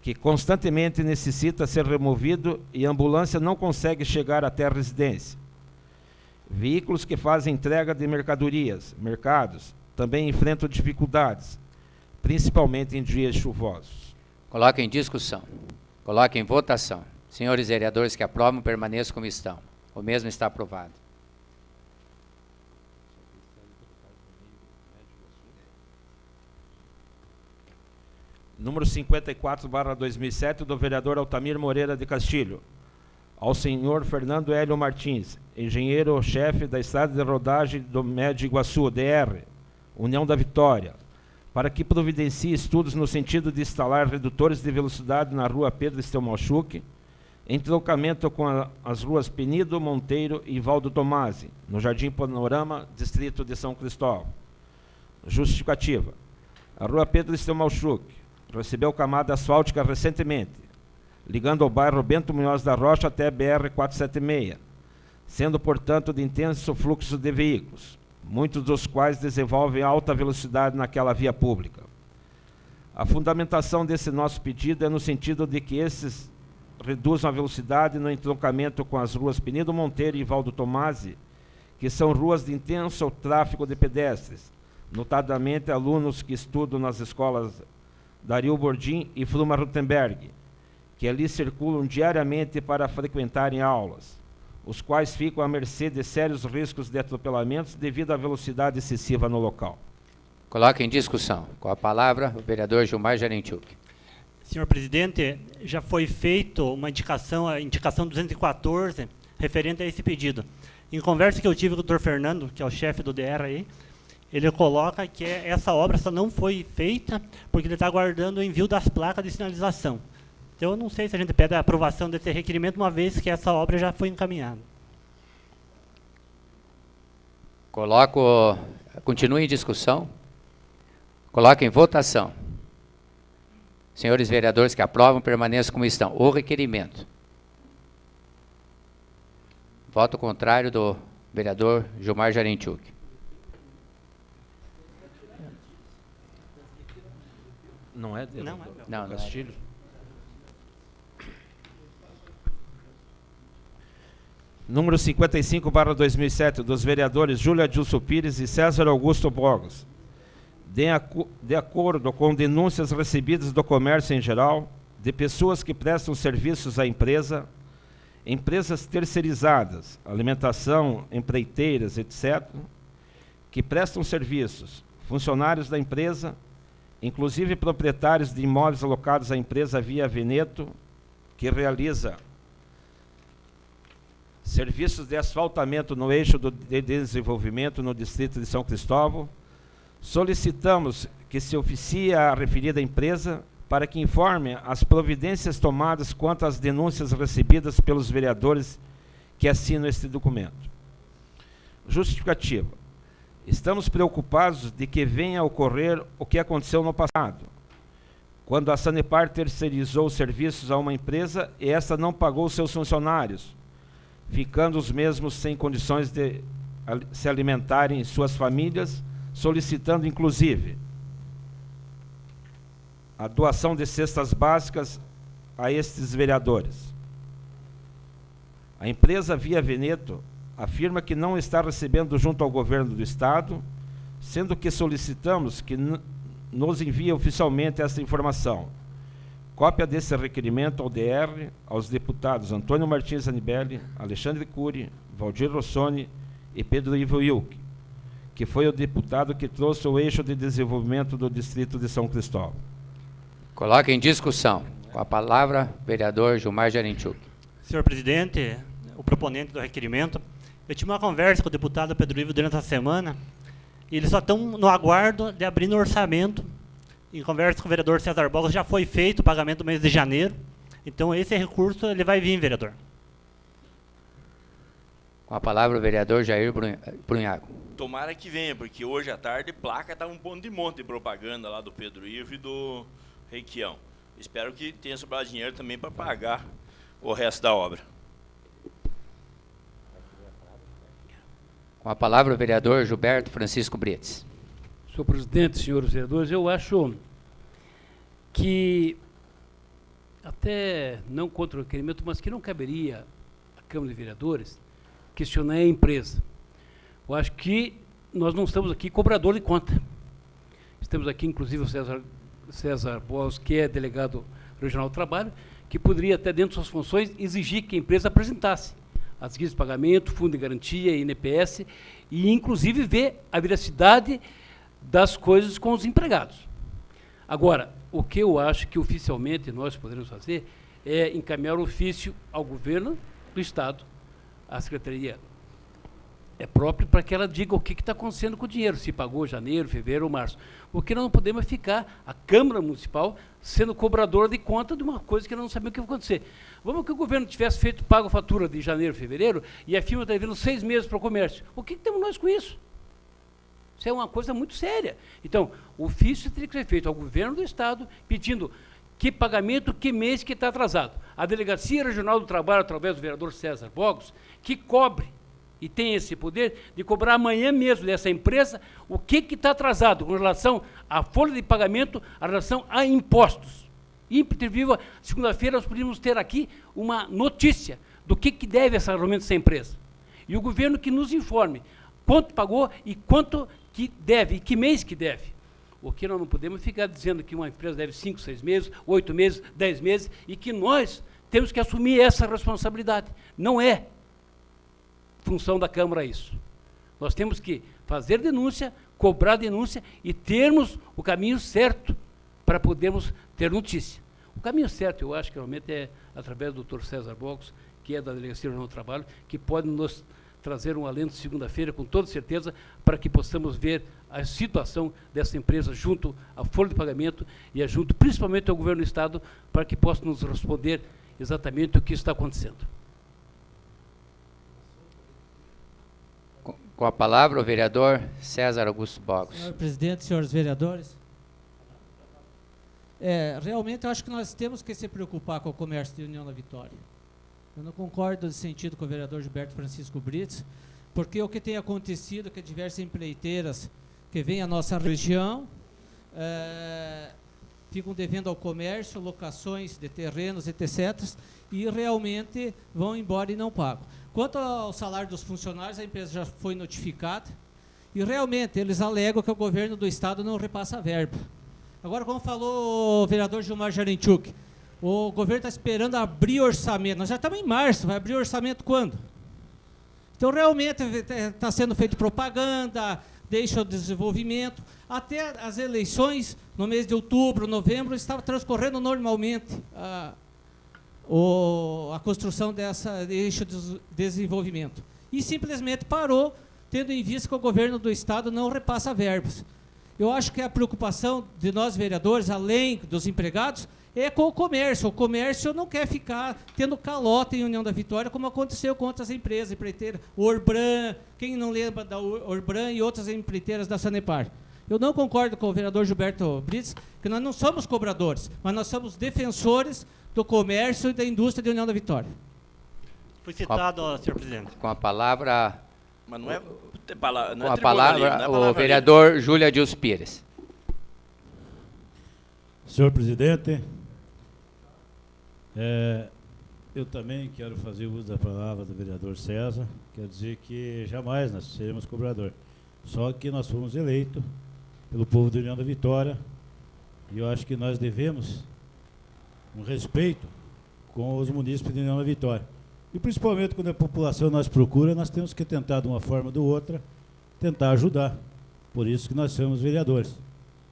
que constantemente necessita ser removido e a ambulância não consegue chegar até a residência. Veículos que fazem entrega de mercadorias, mercados, também enfrentam dificuldades, principalmente em dias chuvosos. Coloque em discussão. Coloque em votação. Senhores vereadores que aprovam, permaneçam como estão. O mesmo está aprovado. Número 54/2007 do vereador Altamir Moreira de Castilho, ao senhor Fernando Hélio Martins, engenheiro-chefe da estrada de rodagem do Médio Iguaçu, DR, União da Vitória, para que providencie estudos no sentido de instalar redutores de velocidade na rua Pedro Estelmalchuk, em trocamento com as ruas Penido, Monteiro e Valdo Tomasi, no Jardim Panorama, distrito de São Cristóvão. Justificativa. A rua Pedro Estelmalchuk recebeu camada asfáltica recentemente, ligando ao bairro Bento Munhoz da Rocha até BR-476, sendo, portanto, de intenso fluxo de veículos, muitos dos quais desenvolvem alta velocidade naquela via pública. A fundamentação desse nosso pedido é no sentido de que esses reduzam a velocidade no entroncamento com as ruas Penido, Monteiro e Valdo Tomasi, que são ruas de intenso tráfego de pedestres, notadamente alunos que estudam nas escolas Dario Bordim e Fruma Rutenberg, que ali circulam diariamente para frequentarem aulas, os quais ficam à mercê de sérios riscos de atropelamentos devido à velocidade excessiva no local. Coloque em discussão. Com a palavra, o vereador Gilmar Jarentiuk. Senhor presidente, já foi feita uma indicação, a indicação 214, referente a esse pedido. Em conversa que eu tive com o Dr. Fernando, que é o chefe do DR aí, ele coloca que essa obra só não foi feita porque ele está aguardando o envio das placas de sinalização. Então, eu não sei se a gente pede a aprovação desse requerimento, uma vez que essa obra já foi encaminhada. Continue em discussão. Coloque em votação. Senhores vereadores que aprovam, permaneçam como estão. O requerimento. Voto contrário do vereador Gilmar Jarentiuk. Não é dele? Não, Não, Castilho? Número 55/2007, dos vereadores Júlia Adilson Pires e César Augusto Bogos. De acordo com denúncias recebidas do comércio em geral, de pessoas que prestam serviços à empresa, empresas terceirizadas, alimentação, empreiteiras, etc., que prestam serviços, funcionários da empresa, inclusive proprietários de imóveis alocados à empresa Via Veneto, que realiza serviços de asfaltamento no eixo de desenvolvimento no distrito de São Cristóvão, solicitamos que se oficie a referida empresa para que informe as providências tomadas quanto às denúncias recebidas pelos vereadores que assinam este documento. Justificativa. Estamos preocupados de que venha a ocorrer o que aconteceu no passado, quando a Sanepar terceirizou serviços a uma empresa e essa não pagou seus funcionários, ficando os mesmos sem condições de se alimentarem em suas famílias, solicitando, inclusive, a doação de cestas básicas a estes vereadores. A empresa Via Veneto afirma que não está recebendo junto ao governo do Estado, sendo que solicitamos que nos envie oficialmente essa informação. Cópia desse requerimento ao DR, aos deputados Antônio Martins Anibelli, Alexandre Cury, Valdir Rossoni e Pedro Ivo Wilk, que foi o deputado que trouxe o eixo de desenvolvimento do distrito de São Cristóvão. Coloque em discussão. Com a palavra, vereador Gilmar Gerenchuk. Senhor presidente, o proponente do requerimento, eu tive uma conversa com o deputado Pedro Ivo durante a semana, e eles só estão no aguardo de abrir no orçamento. Em conversa com o vereador César Bogos, já foi feito o pagamento do mês de janeiro, então esse recurso ele vai vir, vereador. Com a palavra, o vereador Jair Brunhago. Tomara que venha, porque hoje à tarde placa estava um monte de propaganda lá do Pedro Ivo e do Requião. Espero que tenha sobrado dinheiro também para pagar o resto da obra. Com a palavra, o vereador Gilberto Francisco Bretes. Senhor presidente, senhores vereadores, eu acho que, até não contra o requerimento, mas que não caberia à Câmara de Vereadores questionar a empresa. Eu acho que nós não estamos aqui cobrador de conta. Estamos aqui, inclusive, o César Bogos, que é delegado regional do trabalho, que poderia, até dentro de suas funções, exigir que a empresa apresentasse as guias de pagamento, fundo de garantia, INPS, e, inclusive, ver a veracidade das coisas com os empregados. Agora, o que eu acho que oficialmente nós poderemos fazer é encaminhar o ofício ao governo do Estado, à Secretaria própria, para que ela diga o que está acontecendo com o dinheiro, se pagou janeiro, fevereiro ou março. Porque nós não podemos ficar, a Câmara Municipal, sendo cobradora de conta de uma coisa que nós não sabemos o que vai acontecer. Vamos que o governo tivesse pago a fatura de janeiro, fevereiro, e a firma está devendo 6 meses para o comércio. O que temos nós com isso? Isso é uma coisa muito séria. Então, o ofício teria que ser feito ao governo do Estado, pedindo que pagamento, que mês que está atrasado. A Delegacia Regional do Trabalho, através do vereador César Bogos, que cobre, e tem esse poder de cobrar amanhã mesmo dessa empresa o que está atrasado com relação à folha de pagamento, a relação a impostos. Viva, segunda-feira nós podíamos ter aqui uma notícia do que deve esse arrumamento dessa empresa. E o governo que nos informe quanto pagou e quanto que deve, e que mês que deve. O que nós não podemos ficar dizendo que uma empresa deve 5, 6 meses, 8 meses, 10 meses, e que nós temos que assumir essa responsabilidade. Não é função da Câmara isso. Nós temos que fazer denúncia, cobrar denúncia e termos o caminho certo para podermos ter notícia. O caminho certo, eu acho que realmente é através do Dr. César Bogos, que é da Delegacia Regional do Trabalho, que pode nos trazer um alento segunda-feira, com toda certeza, para que possamos ver a situação dessa empresa junto à folha de pagamento e junto principalmente ao governo do Estado, para que possa nos responder exatamente o que está acontecendo. Com a palavra, o vereador César Augusto Bogos. Senhor presidente, senhores vereadores, realmente eu acho que nós temos que se preocupar com o comércio de União da Vitória. Eu não concordo nesse sentido com o vereador Gilberto Francisco Bretes, porque o que tem acontecido é que diversas empreiteiras que vêm à nossa região ficam devendo ao comércio, locações de terrenos, etc., e realmente vão embora e não pagam. Quanto ao salário dos funcionários, a empresa já foi notificada, e realmente eles alegam que o governo do Estado não repassa a verba. Agora, como falou o vereador Gilmar Gerenchuk, o governo está esperando abrir orçamento. Nós já estamos em março, vai abrir orçamento quando? Então, realmente, está sendo feita propaganda, deixa o desenvolvimento. Até as eleições, no mês de outubro, novembro, estava transcorrendo normalmente a construção dessa eixo de desenvolvimento. E simplesmente parou, tendo em vista que o governo do Estado não repassa verbas. Eu acho que a preocupação de nós, vereadores, além dos empregados, é com o comércio. O comércio não quer ficar tendo calota em União da Vitória, como aconteceu com outras empresas, empreiteiras, Orbran, quem não lembra da Orbran e outras empreiteiras da Sanepar. Eu não concordo com o vereador Gilberto Bretes, que nós não somos cobradores, mas nós somos defensores do comércio e da indústria de União da Vitória. Foi citado, senhor presidente. Com a palavra... Mas não é... Com a palavra, o vereador Júlio Adilson Pires. Senhor presidente, eu também quero fazer uso da palavra do vereador César. Quer dizer que jamais nós seremos cobrador. Só que nós fomos eleitos pelo povo da União da Vitória, e eu acho que nós devemos um respeito com os munícipes da União da Vitória. E principalmente quando a população nos procura, nós temos que tentar, de uma forma ou de outra, tentar ajudar. Por isso que nós somos vereadores.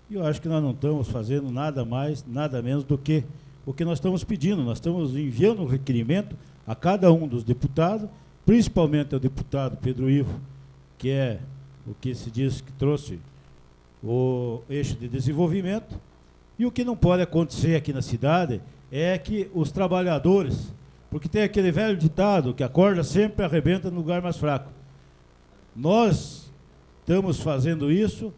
E eu acho que nós não estamos fazendo nada mais, nada menos do que o que nós estamos pedindo. Nós estamos enviando um requerimento a cada um dos deputados, principalmente ao deputado Pedro Ivo, que é o que se diz que trouxe o eixo de desenvolvimento. E o que não pode acontecer aqui na cidade é que os trabalhadores, porque tem aquele velho ditado que a corda sempre arrebenta no lugar mais fraco. Nós estamos fazendo isso,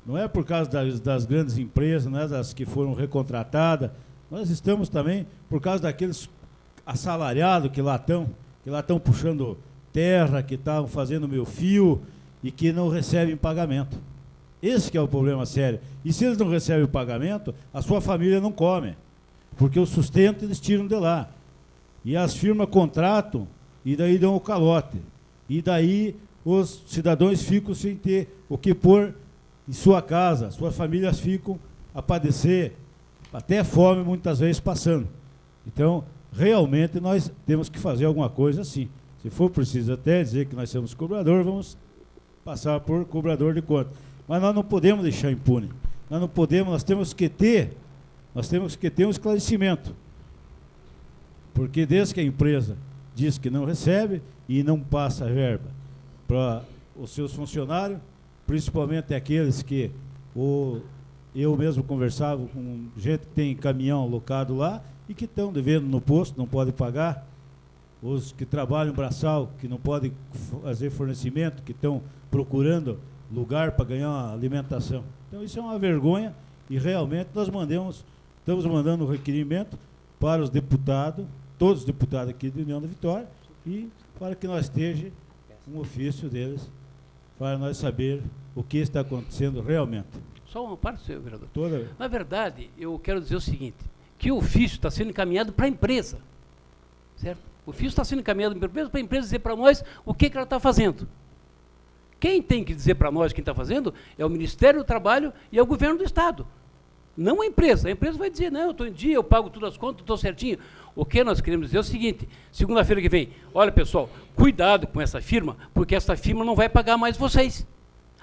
não é por causa das grandes empresas, não é das que foram recontratadas, nós estamos também por causa daqueles assalariados que lá estão puxando terra, que estão fazendo meio fio e que não recebem pagamento. Esse que é o problema sério. E se eles não recebem o pagamento, a sua família não come, porque o sustento eles tiram de lá. E as firmas contratam e daí dão o calote. E daí os cidadãos ficam sem ter o que pôr em sua casa, suas famílias ficam a padecer, até fome muitas vezes passando. Então, realmente nós temos que fazer alguma coisa assim. Se for preciso até dizer que nós somos cobrador, vamos passar por cobrador de conta. Mas nós não podemos deixar impune. Nós não podemos, nós temos que ter um esclarecimento. Porque desde que a empresa diz que não recebe e não passa verba para os seus funcionários, principalmente aqueles que eu mesmo conversava com gente que tem caminhão alocado lá e que estão devendo no posto, não podem pagar, os que trabalham braçal, que não podem fazer fornecimento, que estão procurando lugar para ganhar uma alimentação. Então isso é uma vergonha e realmente nós estamos mandando um requerimento para os deputados, todos os deputados aqui da União da Vitória, e para que nós esteja um ofício deles, para nós saber o que está acontecendo realmente. Só uma parte, senhor vereador. Toda... Na verdade, eu quero dizer o seguinte, que o ofício está sendo encaminhado para a empresa, certo? O ofício está sendo encaminhado para a empresa dizer para nós o que ela está fazendo. Quem tem que dizer para nós quem está fazendo é o Ministério do Trabalho e é o Governo do Estado. Não a empresa. A empresa vai dizer, não, eu estou em dia, eu pago todas as contas, estou certinho. O que nós queremos dizer é o seguinte, segunda-feira que vem, olha pessoal, cuidado com essa firma, porque essa firma não vai pagar mais vocês.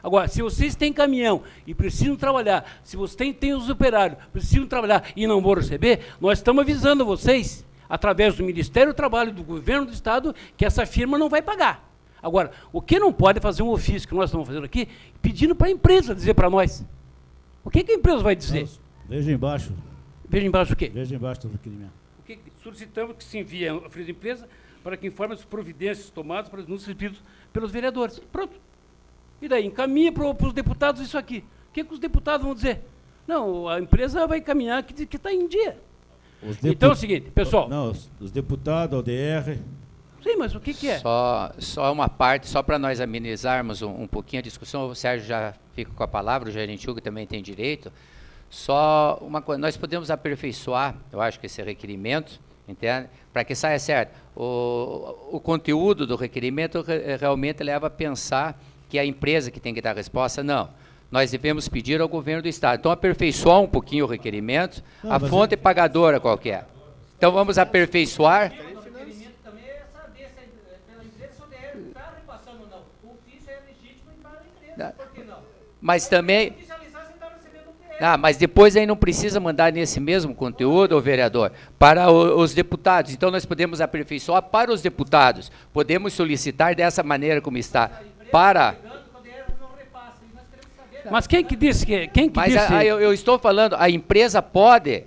Agora, se vocês têm caminhão e precisam trabalhar, se vocês têm os operários, precisam trabalhar e não vão receber, nós estamos avisando vocês, através do Ministério do Trabalho e do Governo do Estado, que essa firma não vai pagar. Agora, o que não pode é fazer um ofício que nós estamos fazendo aqui, pedindo para a empresa dizer para nós. O que a empresa vai dizer? Veja embaixo. Veja embaixo o quê? Veja embaixo do requerimento. O que solicitamos que se envie à frente da empresa para que informe as providências tomadas para os anúncios recebidos pelos vereadores. Pronto. E daí, encaminha para os deputados isso aqui. O que os deputados vão dizer? Não, a empresa vai encaminhar que está em dia. Então é o seguinte, pessoal... Não, os deputados, a ODR... Sim, mas o que é? Só uma parte, só para nós amenizarmos um pouquinho a discussão, o Sérgio já fica com a palavra, o gerente Hugo também tem direito. Só uma coisa, nós podemos aperfeiçoar, eu acho que esse requerimento, entende? Para que saia certo. O conteúdo do requerimento realmente leva a pensar que é a empresa que tem que dar a resposta, não. Nós devemos pedir ao governo do Estado. Então, aperfeiçoar um pouquinho o requerimento, a fonte pagadora qualquer. Então, vamos aperfeiçoar... Mas também... mas depois aí não precisa mandar nesse mesmo conteúdo, vereador, para os deputados. Então nós podemos aperfeiçoar para os deputados. Podemos solicitar dessa maneira como está para... Mas quem que disse que... eu estou falando, a empresa pode,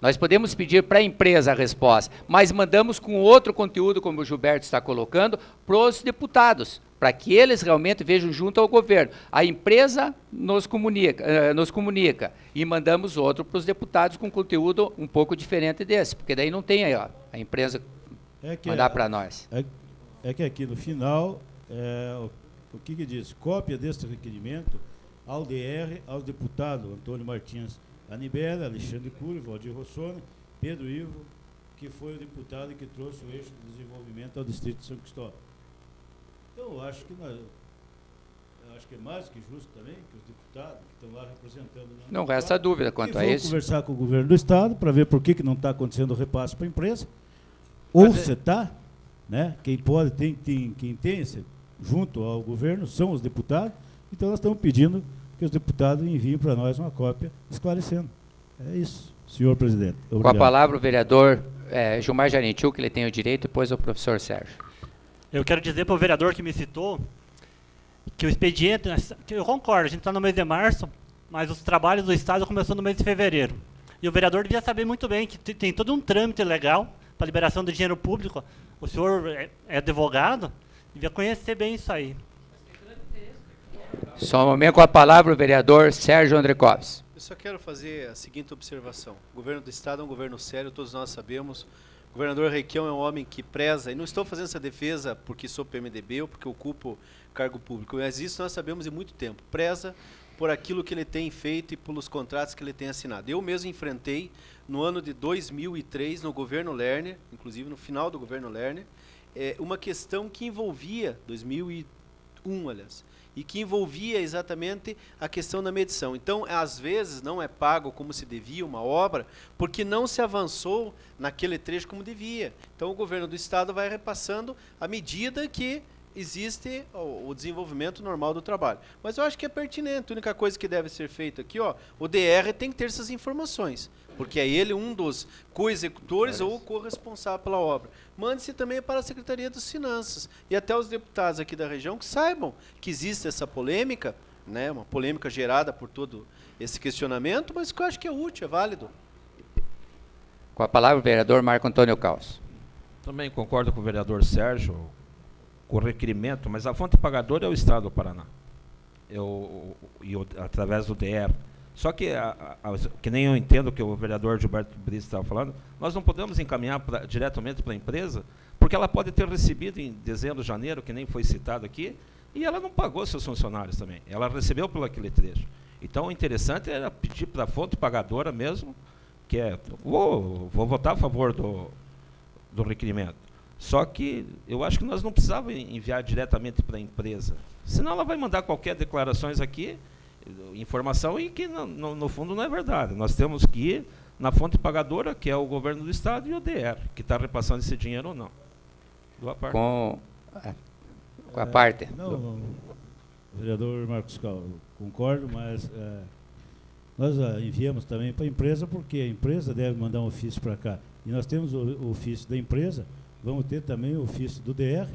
nós podemos pedir para a empresa a resposta, mas mandamos com outro conteúdo, como o Gilberto está colocando, para os deputados, para que eles realmente vejam junto ao governo. A empresa nos comunica e mandamos outro para os deputados com conteúdo um pouco diferente desse, porque daí não tem aí, ó, a empresa mandar para nós. É que aqui no final, o que diz? Cópia deste requerimento ao DR, aos deputados Antônio Martins Anibela, Alexandre Cury, Valdir Rossoni, Pedro Ivo, que foi o deputado que trouxe o eixo de desenvolvimento ao Distrito de São Cristóvão. Então, eu acho que é mais que justo também que os deputados que estão lá representando... Não resta dúvida quanto a isso. Conversar com o governo do Estado para ver por que não está acontecendo o repasse para a empresa. Ou se está, né? Quem tem junto ao governo são os deputados. Então, nós estamos pedindo que os deputados enviem para nós uma cópia esclarecendo. É isso. Senhor presidente, obrigado. Com a palavra o vereador Gilmar Jarentil, que ele tem o direito, e depois o professor Sérgio. Eu quero dizer para o vereador que me citou que o expediente, que eu concordo, a gente está no mês de março, mas os trabalhos do Estado começou no mês de fevereiro. E o vereador devia saber muito bem que tem todo um trâmite legal para liberação do dinheiro público. O senhor é advogado, devia conhecer bem isso aí. Só um momento, com a palavra o vereador Sérgio Andrecoves. Eu só quero fazer a seguinte observação. O governo do Estado é um governo sério, todos nós sabemos. O governador Requião é um homem que preza, e não estou fazendo essa defesa porque sou PMDB ou porque ocupo cargo público, mas isso nós sabemos há muito tempo. Preza por aquilo que ele tem feito e pelos contratos que ele tem assinado. Eu mesmo enfrentei, no ano de 2003, no governo Lerner, inclusive no final do governo Lerner, uma questão que envolvia, 2001, aliás, e que envolvia exatamente a questão da medição. Então, às vezes, não é pago como se devia uma obra, porque não se avançou naquele trecho como devia. Então, o governo do Estado vai repassando à medida que existe o desenvolvimento normal do trabalho. Mas eu acho que é pertinente. A única coisa que deve ser feita aqui, o DR tem que ter essas informações, porque é ele um dos co-executores ou corresponsável pela obra. Mande-se também para a Secretaria das Finanças e até os deputados aqui da região que saibam que existe essa polêmica, né, uma polêmica gerada por todo esse questionamento, mas que eu acho que é útil, é válido. Com a palavra o vereador Marco Antônio Caos. Também concordo com o vereador Sérgio, com o requerimento, mas a fonte pagadora é o Estado do Paraná, através do DR. Só que, que nem eu entendo que o vereador Gilberto Brice estava falando, nós não podemos encaminhar diretamente para a empresa, porque ela pode ter recebido em dezembro, janeiro, que nem foi citado aqui, e ela não pagou seus funcionários também. Ela recebeu por aquele trecho. Então, o interessante era pedir para a fonte pagadora mesmo, que vou votar a favor do requerimento. Só que eu acho que nós não precisávamos enviar diretamente para a empresa. Senão ela vai mandar qualquer declarações aqui, informação, e que no fundo não é verdade. Nós temos que ir na fonte pagadora, que é o governo do Estado, e o DR, que está repassando esse dinheiro ou não. Com a parte. Não, vereador Marcos Cal, concordo, mas nós enviamos também para a empresa, porque a empresa deve mandar um ofício para cá. E nós temos o ofício da empresa, vamos ter também o ofício do DR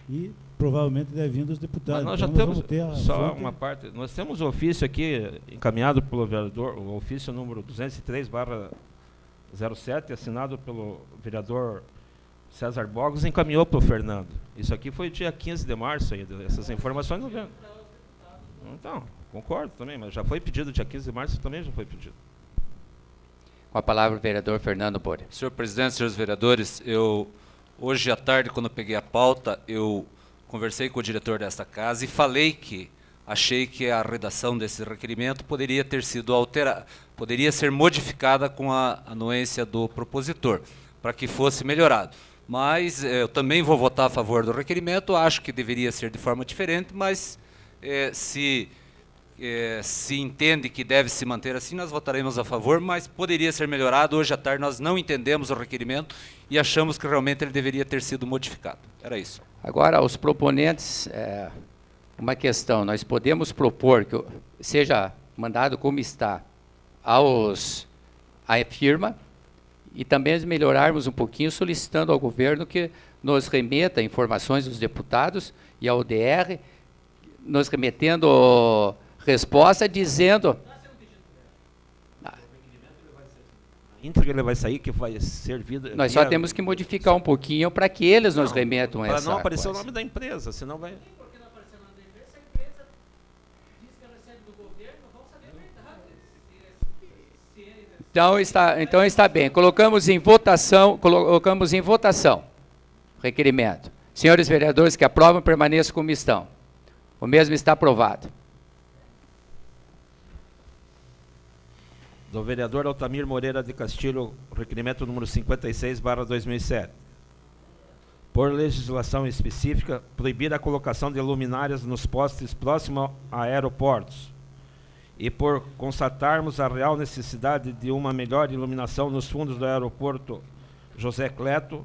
e provavelmente deve vir dos deputados. Mas nós então, já temos só uma parte. Nós temos o ofício aqui encaminhado pelo vereador, o ofício número 203/07, assinado pelo vereador César Bogos, encaminhou para o Fernando. Isso aqui foi dia 15 de março ainda. Essas informações não vêm. Então, concordo também, mas já foi pedido dia 15 de março, também já foi pedido. Com a palavra o vereador Fernando Bore. Senhor presidente, senhores vereadores, hoje à tarde, quando eu peguei a pauta, eu conversei com o diretor desta casa e falei que achei que a redação desse requerimento poderia ter sido alterada, poderia ser modificada com a anuência do propositor, para que fosse melhorado. Mas eu também vou votar a favor do requerimento, acho que deveria ser de forma diferente, mas se entende que deve se manter assim, nós votaremos a favor, mas poderia ser melhorado. Hoje à tarde nós não entendemos o requerimento e achamos que realmente ele deveria ter sido modificado. Era isso. Agora, aos proponentes, uma questão. Nós podemos propor que seja mandado como está à firma e também melhorarmos um pouquinho, solicitando ao governo que nos remeta informações dos deputados e ao DR, nos remetendo resposta dizendo... íntegra ele vai sair, que vai servir... Nós só temos que modificar um pouquinho para que eles nos remetam essa... Para não aparecer o nome da empresa, senão vai... Por que não apareceu o nome da empresa? Se a empresa diz que ela recebe do governo, vamos saber a verdade. Então está bem. Colocamos em votação o requerimento. Senhores vereadores que aprovam, permaneçam como estão. O mesmo está aprovado. Do vereador Altamir Moreira de Castilho, requerimento número 56/2007. Por legislação específica, proibir a colocação de luminárias nos postes próximos a aeroportos. E por constatarmos a real necessidade de uma melhor iluminação nos fundos do aeroporto José Cleto,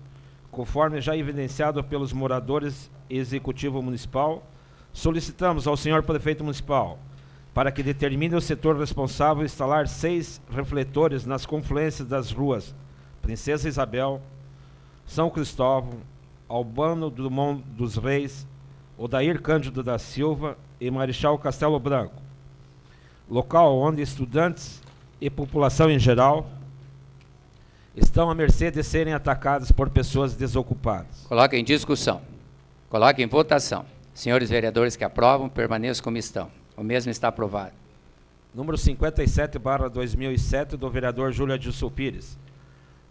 conforme já evidenciado pelos moradores e executivo municipal, solicitamos ao senhor prefeito municipal para que determine o setor responsável instalar 6 refletores nas confluências das ruas Princesa Isabel, São Cristóvão, Albano Drummond dos Reis, Odair Cândido da Silva e Marechal Castelo Branco, local onde estudantes e população em geral estão à mercê de serem atacados por pessoas desocupadas. Coloque em discussão. Coloque em votação. Senhores vereadores que aprovam, permaneçam como estão. O mesmo está aprovado. Número 57/2007, do vereador Júlio Adilson Pires.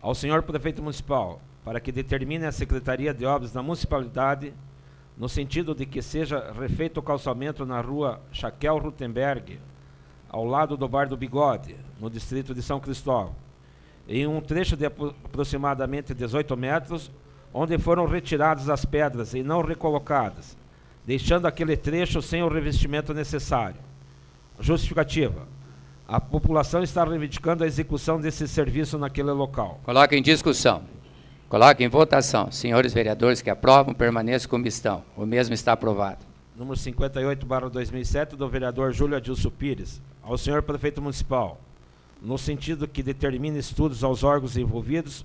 Ao senhor prefeito municipal, para que determine a Secretaria de Obras da municipalidade, no sentido de que seja refeito o calçamento na rua Chaquel Rutenberg, ao lado do Bar do Bigode, no distrito de São Cristóvão, em um trecho de aproximadamente 18 metros, onde foram retiradas as pedras e não recolocadas, deixando aquele trecho sem o revestimento necessário. Justificativa. A população está reivindicando a execução desse serviço naquele local. Coloque em discussão. Coloque em votação. Senhores vereadores que aprovam, permaneçam como estão. O mesmo está aprovado. Número 58/2007, do vereador Júlio Adilson Pires. Ao senhor prefeito municipal, no sentido que determine estudos aos órgãos envolvidos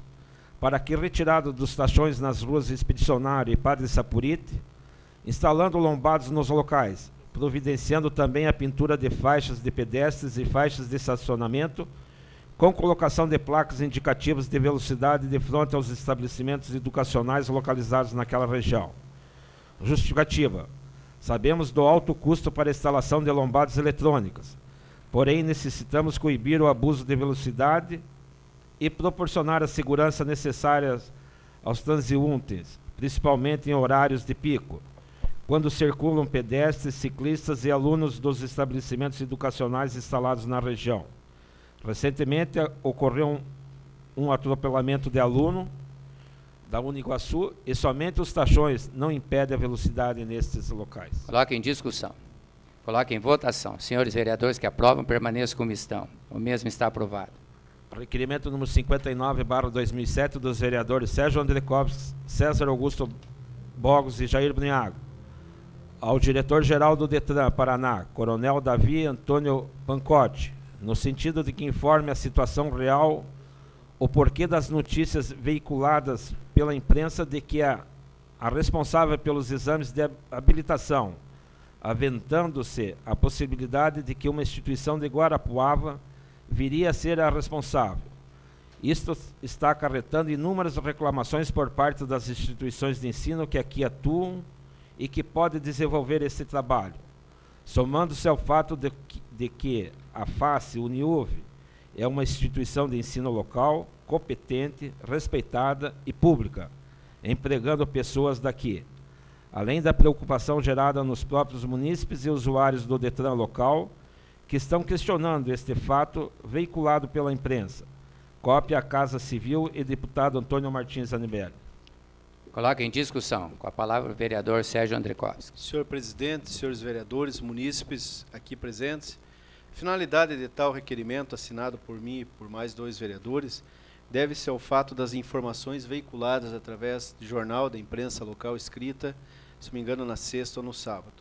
para que retirado dos tachões nas ruas Expedicionário e Padre Sapurite, instalando lombados nos locais, providenciando também a pintura de faixas de pedestres e faixas de estacionamento, com colocação de placas indicativas de velocidade de frente aos estabelecimentos educacionais localizados naquela região. Justificativa. Sabemos do alto custo para a instalação de lombadas eletrônicas, porém necessitamos coibir o abuso de velocidade e proporcionar a segurança necessária aos transeuntes, principalmente em horários de pico, quando circulam pedestres, ciclistas e alunos dos estabelecimentos educacionais instalados na região. Recentemente ocorreu um atropelamento de aluno da Uniguaçu e somente os tachões não impedem a velocidade nestes locais. Coloque em discussão. Coloque em votação. Senhores vereadores que aprovam, permaneçam como estão. O mesmo está aprovado. Requerimento número 59/2007, dos vereadores Sérgio Andrekovski, César Augusto Bogos e Jair Bruniago. Ao diretor-geral do Detran Paraná, Coronel Davi Antônio Pancotti, no sentido de que informe a situação real, o porquê das notícias veiculadas pela imprensa de que a responsável pelos exames de habilitação, aventando-se a possibilidade de que uma instituição de Guarapuava viria a ser a responsável. Isto está acarretando inúmeras reclamações por parte das instituições de ensino que aqui atuam e que podem desenvolver esse trabalho, somando-se ao fato de que a FACE Uniuv é uma instituição de ensino local, competente, respeitada e pública, empregando pessoas daqui, além da preocupação gerada nos próprios munícipes e usuários do Detran local, que estão questionando este fato veiculado pela imprensa. Cópia à Casa Civil e deputado Antônio Martins Anibelli. Coloque em discussão. Com a palavra o vereador Sérgio Andrekovski. Senhor presidente, senhores vereadores, munícipes aqui presentes, finalidade de tal requerimento assinado por mim e por mais 2 vereadores deve-se ao fato das informações veiculadas através de jornal da imprensa local escrita, se não me engano, na sexta ou no sábado.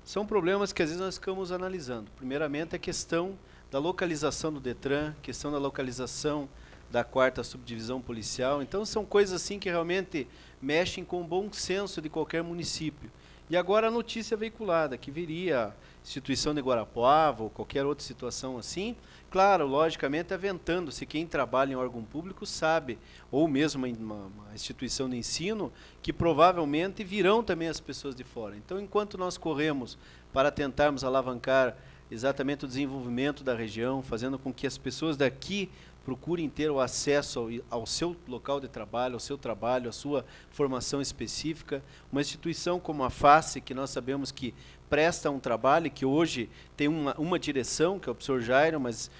São problemas que às vezes nós ficamos analisando. Primeiramente, a questão da localização do Detran, questão da localização da 4ª subdivisão policial. Então, são coisas assim que realmente mexem com o bom senso de qualquer município. E agora a notícia veiculada, que viria a instituição de Guarapuava ou qualquer outra situação assim, claro, logicamente, aventando-se quem trabalha em órgão público sabe, ou mesmo uma instituição de ensino, que provavelmente virão também as pessoas de fora. Então, enquanto nós corremos para tentarmos alavancar exatamente o desenvolvimento da região, fazendo com que as pessoas daqui procurem ter o acesso ao seu local de trabalho, ao seu trabalho, à sua formação específica. Uma instituição como a FACE, que nós sabemos que presta um trabalho, que hoje tem uma direção, que é o professor Jairo, mas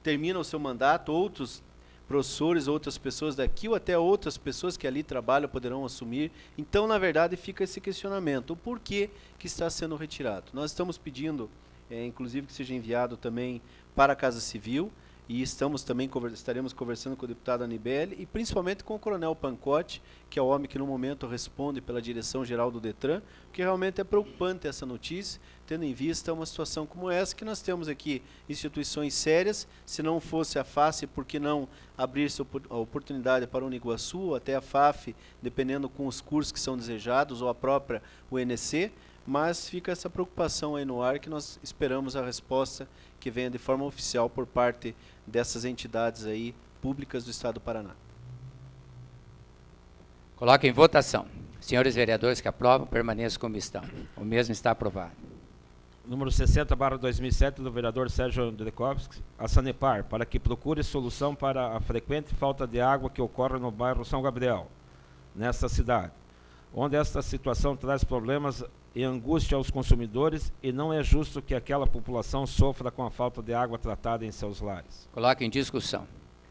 termina o seu mandato, outros professores, outras pessoas daqui, ou até outras pessoas que ali trabalham poderão assumir. Então, na verdade, fica esse questionamento, o porquê que está sendo retirado. Nós estamos pedindo, inclusive, que seja enviado também para a Casa Civil. e estaremos conversando com o deputado Anibele e principalmente com o coronel Pancotti, que é o homem que no momento responde pela direção-geral do DETRAN, porque realmente é preocupante essa notícia, tendo em vista uma situação como essa, que nós temos aqui instituições sérias. Se não fosse a FACE, por que não abrir-se a oportunidade para o Uniguaçu, ou até a FAF, dependendo com os cursos que são desejados, ou a própria UNC, mas fica essa preocupação aí no ar, que nós esperamos a resposta que venha de forma oficial por parte dessas entidades aí públicas do Estado do Paraná. Coloco em votação. Senhores vereadores que aprovam, permaneçam como estão. O mesmo está aprovado. Número 60/2007, do vereador Sérgio Andrekovski, a Sanepar, para que procure solução para a frequente falta de água que ocorre no bairro São Gabriel, nesta cidade, onde esta situação traz problemas e angústia aos consumidores, e não é justo que aquela população sofra com a falta de água tratada em seus lares. Coloque em discussão.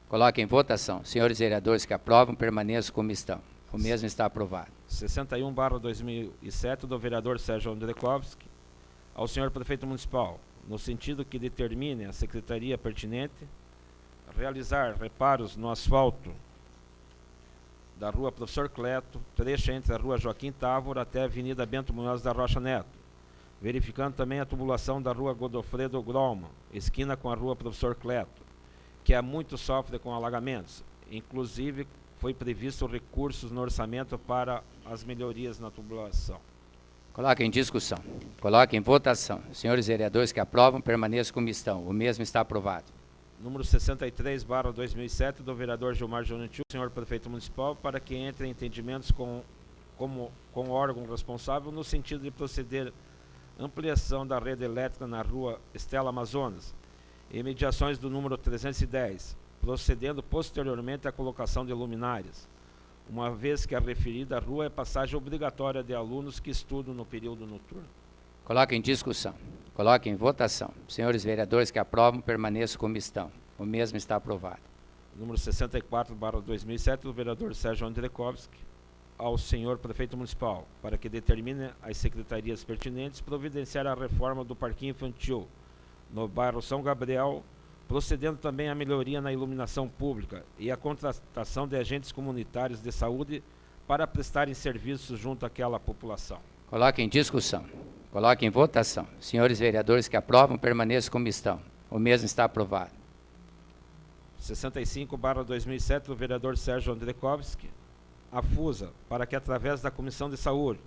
Coloque em votação. Senhores vereadores que aprovam, permaneçam como estão. O mesmo está aprovado. 61/2007, do vereador Sérgio Andrekovski, ao senhor prefeito municipal, no sentido que determine a secretaria pertinente realizar reparos no asfalto da rua Professor Cleto, trecho entre a rua Joaquim Távora até a avenida Bento Munhoz da Rocha Neto, verificando também a tubulação da rua Godofredo Grolman, esquina com a rua Professor Cleto, que há muito sofre com alagamentos. Inclusive, foi previsto recursos no orçamento para as melhorias na tubulação. Coloque em discussão. Coloque em votação. Senhores vereadores que aprovam, permaneçam como estão. O mesmo está aprovado. Número 63/2007, do vereador Gilmar Jonetil, senhor prefeito municipal, para que entre em entendimentos com o órgão responsável no sentido de proceder ampliação da rede elétrica na rua Estela Amazonas, e mediações do número 310, procedendo posteriormente à colocação de luminárias, uma vez que a referida rua é passagem obrigatória de alunos que estudam no período noturno. Coloque em discussão. Coloque em votação. Senhores vereadores que aprovam, permaneçam como estão. O mesmo está aprovado. Número 64/2007, do vereador Sérgio Andrekovski, ao senhor prefeito municipal, para que determine as secretarias pertinentes providenciar a reforma do parquinho infantil no bairro São Gabriel, procedendo também à melhoria na iluminação pública e a contratação de agentes comunitários de saúde para prestarem serviços junto àquela população. Coloque em discussão. Coloque em votação. Senhores vereadores que aprovam, permaneçam como estão. O mesmo está aprovado. 65/2007, do vereador Sérgio Andrekovski, a FUSA, para que através da Comissão de Saúde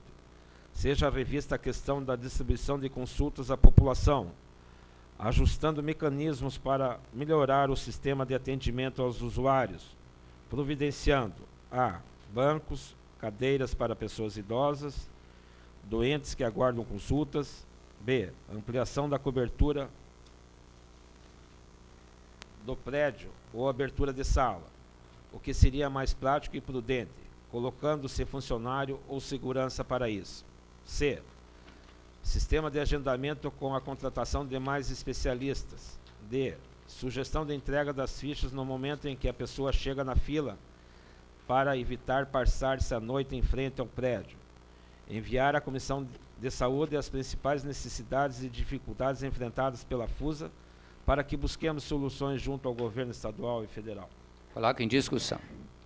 seja revista a questão da distribuição de consultas à população, ajustando mecanismos para melhorar o sistema de atendimento aos usuários, providenciando a bancos, cadeiras para pessoas idosas, doentes que aguardam consultas, b, ampliação da cobertura do prédio ou abertura de sala, o que seria mais prático e prudente, colocando-se funcionário ou segurança para isso. C, sistema de agendamento com a contratação de mais especialistas. D, sugestão de entrega das fichas no momento em que a pessoa chega na fila, para evitar passar-se a noite em frente ao prédio. Enviar à Comissão de Saúde as principais necessidades e dificuldades enfrentadas pela FUSA, para que busquemos soluções junto ao governo estadual e federal. Coloque em discussão.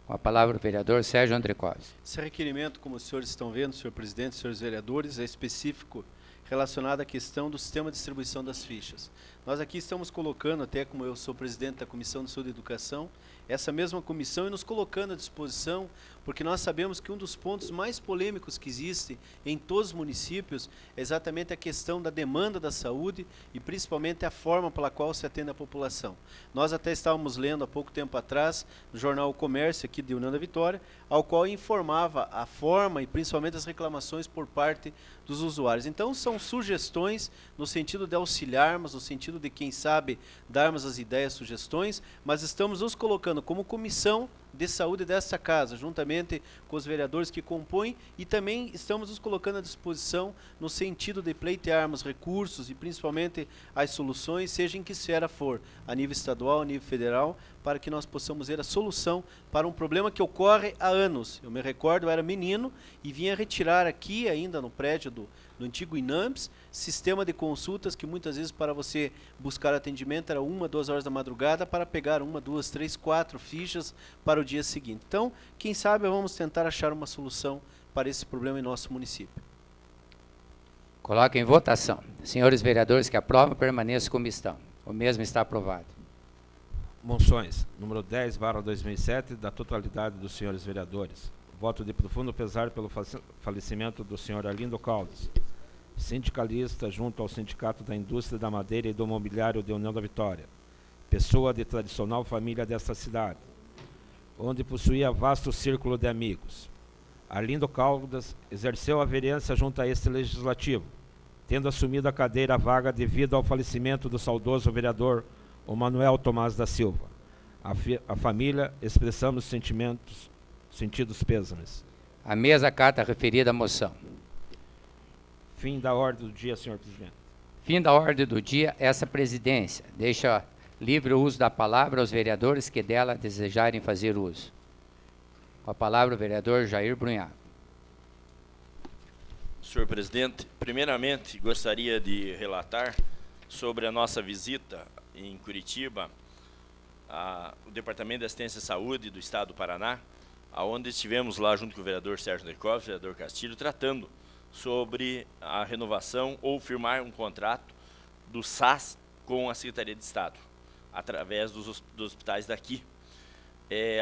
Com a palavra o vereador Sérgio Andrekovski. Esse requerimento, como os senhores estão vendo, senhor presidente, senhores vereadores, é específico relacionado à questão do sistema de distribuição das fichas. Nós aqui estamos colocando, até como eu sou presidente da Comissão de Saúde e Educação, essa mesma comissão e nos colocando à disposição, porque nós sabemos que um dos pontos mais polêmicos que existe em todos os municípios é exatamente a questão da demanda da saúde e principalmente a forma pela qual se atende a população. Nós até estávamos lendo há pouco tempo atrás no jornal O Comércio aqui de União da Vitória, ao qual informava a forma e principalmente as reclamações por parte dos usuários. Então são sugestões no sentido de auxiliarmos, no sentido de, quem sabe, darmos as ideias, sugestões, mas estamos nos colocando como comissão de saúde desta casa, juntamente com os vereadores que compõem, e também estamos nos colocando à disposição no sentido de pleitearmos recursos e principalmente as soluções, seja em que esfera for, a nível estadual, a nível federal, para que nós possamos ver a solução para um problema que ocorre há anos. Eu me recordo, eu era menino e vinha retirar aqui ainda no prédio do no antigo INAMPS, sistema de consultas que muitas vezes para você buscar atendimento era 1, 2 horas da madrugada para pegar 1, 2, 3, 4 fichas para o dia seguinte. Então, quem sabe vamos tentar achar uma solução para esse problema em nosso município. Coloco em votação. Senhores vereadores que aprovam, permaneçam como estão. O mesmo está aprovado. Moções, número 10/2007, da totalidade dos senhores vereadores. Voto de profundo pesar pelo falecimento do senhor Arlindo Caldas, sindicalista junto ao Sindicato da Indústria da Madeira e do Mobiliário de União da Vitória, pessoa de tradicional família desta cidade, onde possuía vasto círculo de amigos. Arlindo Caldas exerceu a vereança junto a este legislativo, tendo assumido a cadeira vaga devido ao falecimento do saudoso vereador o Manuel Tomás da Silva. A família, expressamos sentidos pêsames. A mesa acata a referida moção. Fim da ordem do dia, senhor presidente. Fim da ordem do dia, essa presidência deixa livre o uso da palavra aos vereadores que dela desejarem fazer uso. Com a palavra o vereador Jair Brunhago. Senhor presidente, primeiramente gostaria de relatar sobre a nossa visita em Curitiba, o Departamento de Assistência e Saúde do Estado do Paraná, onde estivemos lá junto com o vereador Sérgio Andrikov, vereador Castilho, tratando sobre a renovação ou firmar um contrato do SAS com a Secretaria de Estado, através dos hospitais daqui.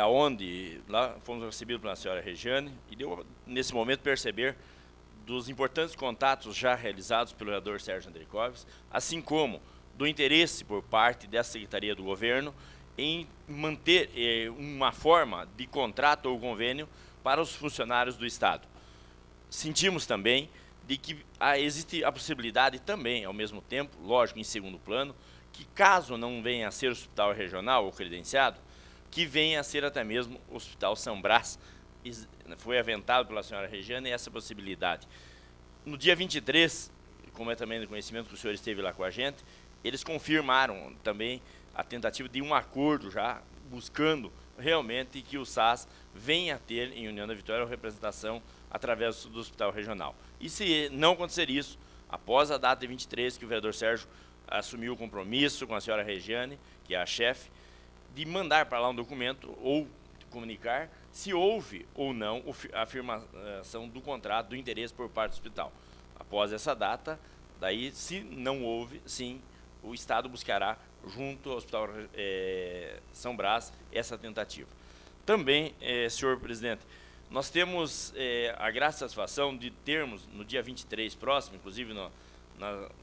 Onde lá fomos recebidos pela senhora Regiane e deu, nesse momento, perceber dos importantes contatos já realizados pelo vereador Sérgio Andrikov, assim como do interesse por parte dessa Secretaria do Governo em manter uma forma de contrato ou convênio para os funcionários do Estado. Sentimos também de que existe a possibilidade também, ao mesmo tempo, lógico, em segundo plano, que caso não venha a ser hospital regional ou credenciado, que venha a ser até mesmo o Hospital São Brás. Foi aventado pela senhora Regiane essa possibilidade. No dia 23, como é também do conhecimento que o senhor esteve lá com a gente, eles confirmaram também a tentativa de um acordo já, buscando realmente que o SAS venha a ter em União da Vitória a representação através do Hospital Regional. E se não acontecer isso, após a data de 23, que o vereador Sérgio assumiu o compromisso com a senhora Regiane, que é a chefe, de mandar para lá um documento ou comunicar se houve ou não a afirmação do contrato, do interesse por parte do hospital. Após essa data, daí, se não houve, sim, o Estado buscará, junto ao Hospital São Brás, essa tentativa. Também, senhor presidente, nós temos a grata satisfação de termos, no dia 23 próximo, inclusive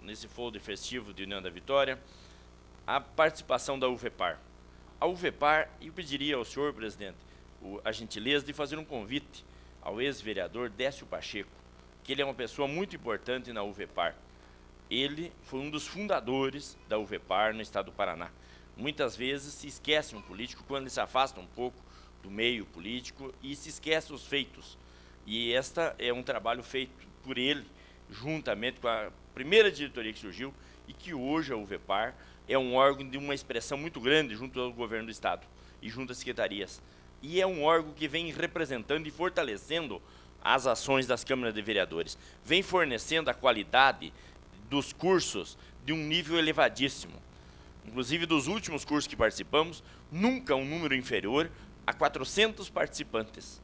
nesse folder festivo de União da Vitória, a participação da UVEPAR. A UVEPAR, eu pediria ao senhor presidente a gentileza de fazer um convite ao ex-vereador Décio Pacheco, que ele é uma pessoa muito importante na UVEPAR. Ele foi um dos fundadores da UVEPAR no estado do Paraná. Muitas vezes se esquece um político quando ele se afasta um pouco do meio político e se esquece os feitos. E esta é um trabalho feito por ele, juntamente com a primeira diretoria que surgiu, e que hoje a UVEPAR é um órgão de uma expressão muito grande junto ao governo do estado e junto às secretarias. E é um órgão que vem representando e fortalecendo as ações das câmaras de vereadores, vem fornecendo a qualidade dos cursos de um nível elevadíssimo. Inclusive, dos últimos cursos que participamos, nunca um número inferior a 400 participantes.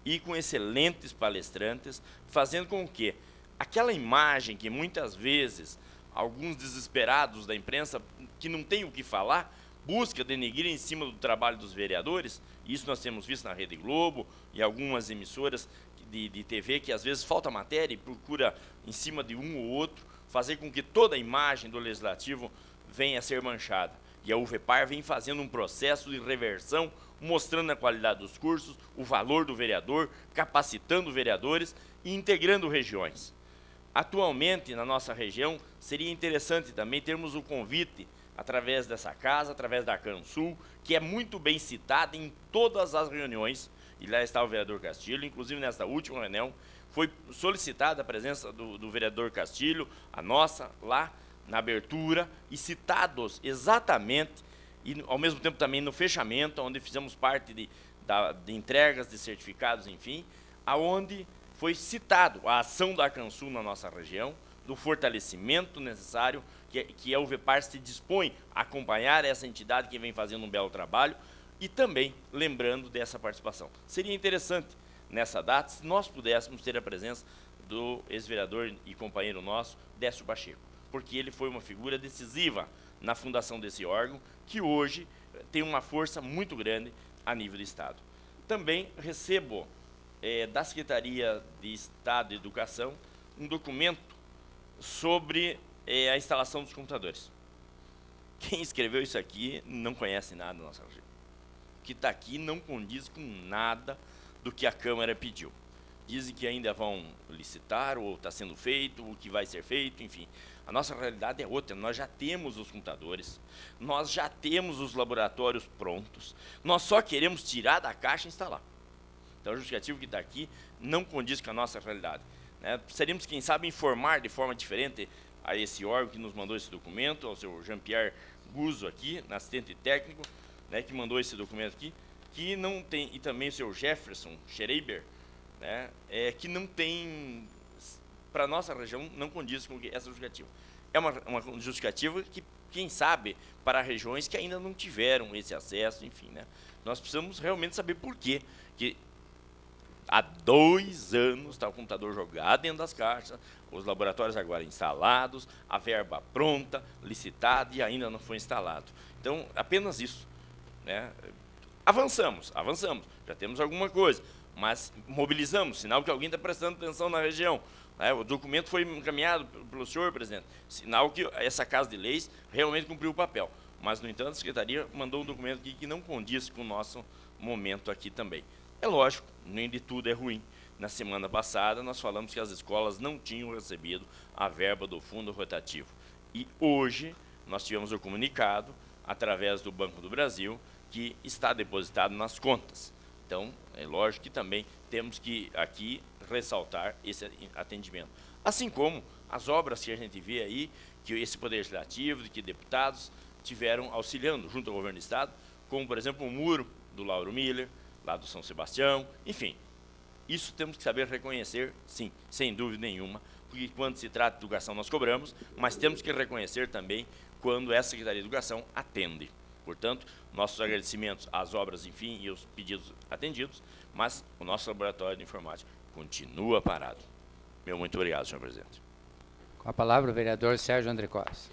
E com excelentes palestrantes, fazendo com que aquela imagem que muitas vezes alguns desesperados da imprensa, que não tem o que falar, busca denegrir em cima do trabalho dos vereadores. Isso nós temos visto na Rede Globo e algumas emissoras de TV que às vezes falta matéria e procura, em cima de um ou outro, fazer com que toda a imagem do Legislativo venha a ser manchada. E a UVEPAR vem fazendo um processo de reversão, mostrando a qualidade dos cursos, o valor do vereador, capacitando vereadores e integrando regiões. Atualmente, na nossa região, seria interessante também termos o convite, através dessa casa, através da Cansul, que é muito bem citada em todas as reuniões, e lá está o vereador Castilho, inclusive nesta última reunião, foi solicitada a presença do vereador Castilho, a nossa, lá na abertura, e citados exatamente, e ao mesmo tempo também no fechamento, onde fizemos parte de entregas de certificados, enfim, aonde foi citado a ação da Cansul na nossa região, do fortalecimento necessário que a UVEPAR se dispõe a acompanhar essa entidade que vem fazendo um belo trabalho, e também lembrando dessa participação. Seria interessante, nessa data, se nós pudéssemos ter a presença do ex-vereador e companheiro nosso, Décio Pacheco, porque ele foi uma figura decisiva na fundação desse órgão, que hoje tem uma força muito grande a nível do Estado. Também recebo da Secretaria de Estado de Educação um documento sobre a instalação dos computadores. Quem escreveu isso aqui não conhece nada da nossa região. O que está aqui não condiz com nada do que a Câmara pediu. Dizem que ainda vão licitar, ou está sendo feito, o que vai ser feito, enfim. A nossa realidade é outra, nós já temos os computadores, nós já temos os laboratórios prontos, nós só queremos tirar da caixa e instalar. Então, o justificativo que está aqui não condiz com a nossa realidade. Né? Precisaríamos, quem sabe, informar de forma diferente a esse órgão que nos mandou esse documento, ao seu Jean-Pierre Guzzo aqui, assistente técnico, né, que mandou esse documento aqui, que não tem, e também o seu Jefferson Schreiber, né, que não tem, para a nossa região, não condiz com essa justificativa. É uma justificativa que, quem sabe, para regiões que ainda não tiveram esse acesso, enfim, né. Nós precisamos realmente saber por quê, que há 2 anos está o computador jogado dentro das caixas, os laboratórios agora instalados, a verba pronta, licitada e ainda não foi instalado. Então, apenas isso. Né? Avançamos, já temos alguma coisa, mas mobilizamos, sinal que alguém está prestando atenção na região. Né? O documento foi encaminhado pelo senhor, presidente, sinal que essa Casa de Leis realmente cumpriu o papel. Mas, no entanto, a Secretaria mandou um documento aqui que não condiz com o nosso momento aqui também. É lógico, nem de tudo é ruim. Na semana passada, nós falamos que as escolas não tinham recebido a verba do fundo rotativo. E hoje, nós tivemos o comunicado, através do Banco do Brasil, que está depositado nas contas. Então, é lógico que também temos que aqui ressaltar esse atendimento. Assim como as obras que a gente vê aí, que esse Poder Legislativo, que deputados tiveram auxiliando junto ao Governo do Estado, como, por exemplo, o muro do Lauro Miller, lá do São Sebastião, enfim. Isso temos que saber reconhecer, sim, sem dúvida nenhuma, porque quando se trata de educação nós cobramos, mas temos que reconhecer também quando essa Secretaria de Educação atende. Portanto, nossos agradecimentos às obras, enfim, e os pedidos atendidos, mas o nosso laboratório de informática continua parado. Meu muito obrigado, senhor presidente. Com a palavra o vereador Sérgio André Costa.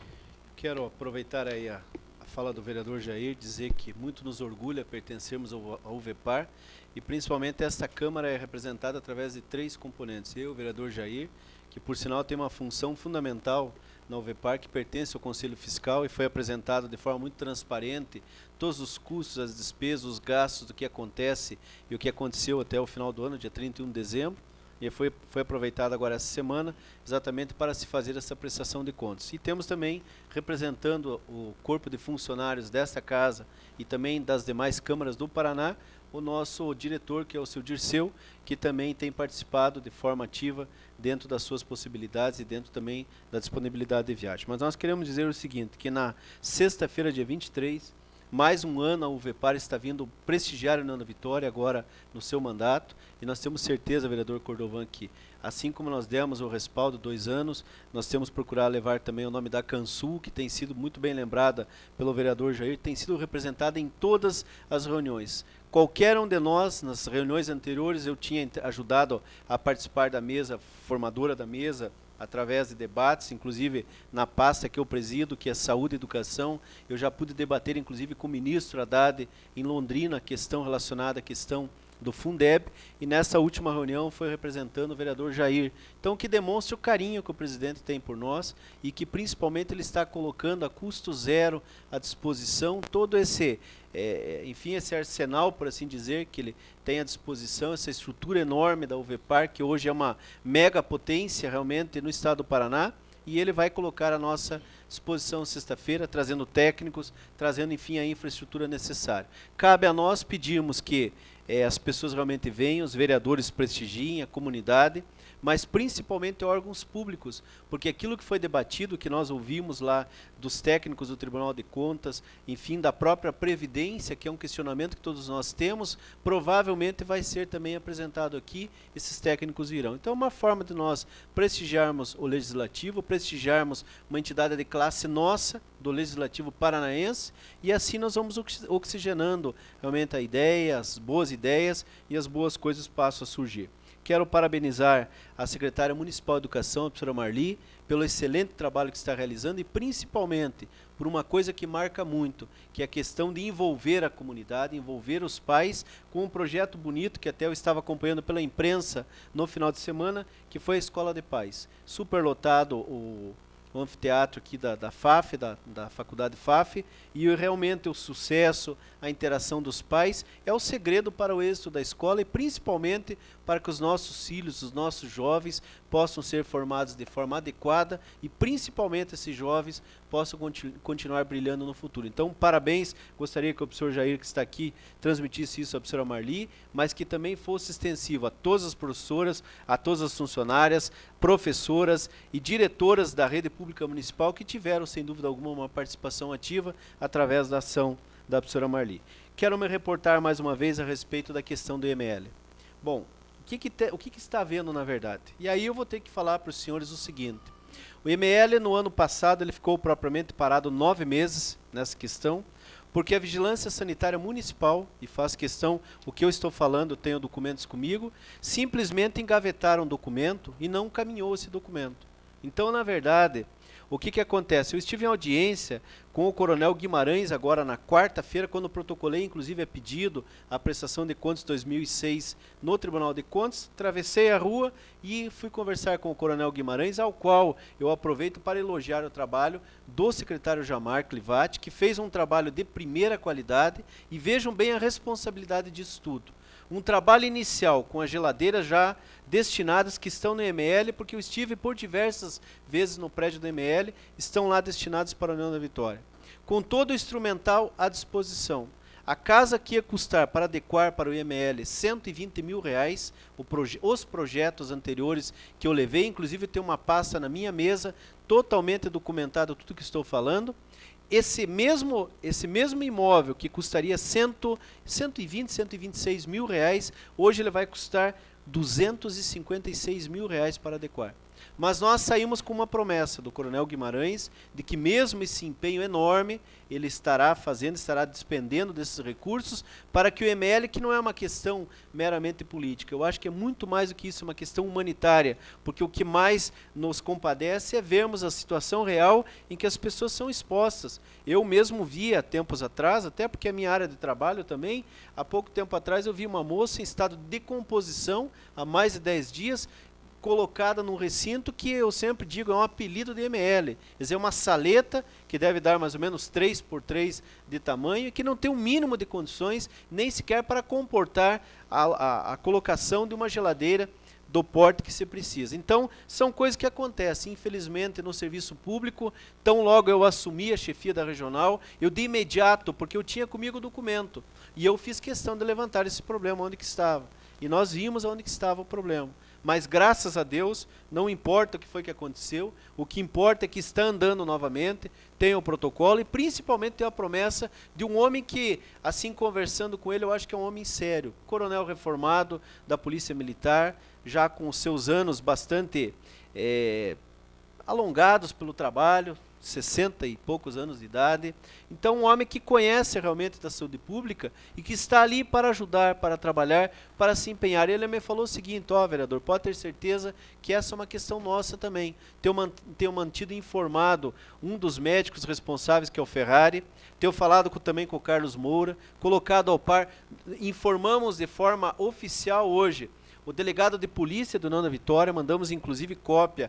Quero aproveitar aí a fala do vereador Jair, dizer que muito nos orgulha pertencermos ao UVEPAR, e principalmente esta Câmara é representada através de 3 componentes. Eu, o vereador Jair, que por sinal tem uma função fundamental na UVEPAR, que pertence ao Conselho Fiscal e foi apresentado de forma muito transparente todos os custos, as despesas, os gastos do que acontece e o que aconteceu até o final do ano, dia 31 de dezembro, e foi aproveitado agora essa semana exatamente para se fazer essa prestação de contas. E temos também, representando o corpo de funcionários desta casa e também das demais câmaras do Paraná, o nosso diretor, que é o seu Dirceu, que também tem participado de forma ativa dentro das suas possibilidades e dentro também da disponibilidade de viagem. Mas nós queremos dizer o seguinte, que na sexta-feira, dia 23, mais um ano a UVEPAR está vindo prestigiar a União da Vitória agora no seu mandato, e nós temos certeza, vereador Cordovan, que assim como nós demos o respaldo 2 anos, nós temos procurado levar também o nome da Cansul, que tem sido muito bem lembrada pelo vereador Jair, tem sido representada em todas as reuniões. Qualquer um de nós, nas reuniões anteriores, eu tinha ajudado a participar da mesa, formadora da mesa, através de debates, inclusive na pasta que eu presido, que é Saúde e Educação. Eu já pude debater, inclusive, com o ministro Haddad, em Londrina, a questão relacionada à questão do Fundeb, e nessa última reunião foi representando o vereador Jair. Então, que demonstra o carinho que o presidente tem por nós e que, principalmente, ele está colocando a custo zero à disposição todo esse, enfim, esse arsenal, por assim dizer, que ele tem à disposição, essa estrutura enorme da UVEPAR, que hoje é uma mega potência realmente no estado do Paraná, e ele vai colocar à nossa disposição sexta-feira, trazendo técnicos, trazendo, enfim, a infraestrutura necessária. Cabe a nós pedirmos que as pessoas realmente venham, os vereadores prestigiem, a comunidade, mas principalmente órgãos públicos, porque aquilo que foi debatido, que nós ouvimos lá dos técnicos do Tribunal de Contas, enfim, da própria Previdência, que é um questionamento que todos nós temos, provavelmente vai ser também apresentado aqui, esses técnicos virão. Então, é uma forma de nós prestigiarmos o Legislativo, prestigiarmos uma entidade de classe nossa, do Legislativo paranaense, e assim nós vamos oxigenando realmente a ideia, as boas ideias e as boas coisas passam a surgir. Quero parabenizar a secretária municipal de Educação, a professora Marli, pelo excelente trabalho que está realizando e principalmente por uma coisa que marca muito, que é a questão de envolver a comunidade, envolver os pais com um projeto bonito que até eu estava acompanhando pela imprensa no final de semana, que foi a Escola de Pais. Superlotado o anfiteatro aqui da FAF, da Faculdade FAF, e realmente o sucesso, a interação dos pais é o segredo para o êxito da escola e principalmente para que os nossos filhos, os nossos jovens possam ser formados de forma adequada e principalmente esses jovens possam continuar brilhando no futuro. Então, parabéns, gostaria que o professor Jair, que está aqui, transmitisse isso à professora Marli, mas que também fosse extensivo a todas as professoras, a todas as funcionárias, professoras e diretoras da rede pública municipal que tiveram, sem dúvida alguma, uma participação ativa através da ação da professora Marli. Quero me reportar mais uma vez a respeito da questão do IML. Bom, o que está havendo na verdade? E aí eu vou ter que falar para os senhores o seguinte: o IML no ano passado ele ficou propriamente parado 9 meses nessa questão, porque a Vigilância Sanitária Municipal, e faz questão, o que eu estou falando, tenho documentos comigo, simplesmente engavetaram o documento e não caminhou esse documento. Então, na verdade, o que acontece? Eu estive em audiência com o Coronel Guimarães agora na quarta-feira, quando protocolei, inclusive, a pedido a prestação de contas 2006 no Tribunal de Contas. Atravessei a rua e fui conversar com o Coronel Guimarães, ao qual eu aproveito para elogiar o trabalho do secretário Jamar Clivati, que fez um trabalho de primeira qualidade, e vejam bem a responsabilidade disso tudo. Um trabalho inicial com as geladeiras já destinadas que estão no IML, porque eu estive por diversas vezes no prédio do IML, estão lá destinados para a União da Vitória. Com todo o instrumental à disposição. A casa que ia custar para adequar para o IML R$120 mil, os projetos anteriores que eu levei, inclusive tem uma pasta na minha mesa, totalmente documentado tudo que estou falando. Esse mesmo imóvel que custaria 120, 126 mil reais, hoje ele vai custar 256 mil reais para adequar. Mas nós saímos com uma promessa do Coronel Guimarães de que mesmo esse empenho enorme, ele estará despendendo desses recursos para que o IML, que não é uma questão meramente política, eu acho que é muito mais do que isso, é uma questão humanitária, porque o que mais nos compadece é vermos a situação real em que as pessoas são expostas. Eu mesmo vi há tempos atrás, até porque é minha área de trabalho também, há pouco tempo atrás eu vi uma moça em estado de decomposição, há mais de 10 dias, colocada num recinto que eu sempre digo é um apelido de IML. Quer dizer, uma saleta que deve dar mais ou menos 3x3 de tamanho e que não tem o mínimo de condições nem sequer para comportar a colocação de uma geladeira do porte que se precisa. Então, são coisas que acontecem, infelizmente, no serviço público. Tão logo eu assumi a chefia da regional, eu de imediato, porque eu tinha comigo o documento, e eu fiz questão de levantar esse problema onde que estava. E nós vimos onde que estava o problema. Mas, graças a Deus, não importa o que foi que aconteceu, o que importa é que está andando novamente, tem o protocolo e, principalmente, tem a promessa de um homem que, assim, conversando com ele, eu acho que é um homem sério. Coronel reformado da Polícia Militar, já com os seus anos bastante alongados pelo trabalho, 60 e poucos anos de idade. Então, um homem que conhece realmente da saúde pública e que está ali para ajudar, para trabalhar, para se empenhar. Ele me falou o seguinte: ó, vereador, pode ter certeza que essa é uma questão nossa também. Tenho mantido informado um dos médicos responsáveis, que é o Ferrari, tenho falado também com o Carlos Moura, colocado ao par, informamos de forma oficial hoje o delegado de polícia do União da Vitória, mandamos inclusive cópia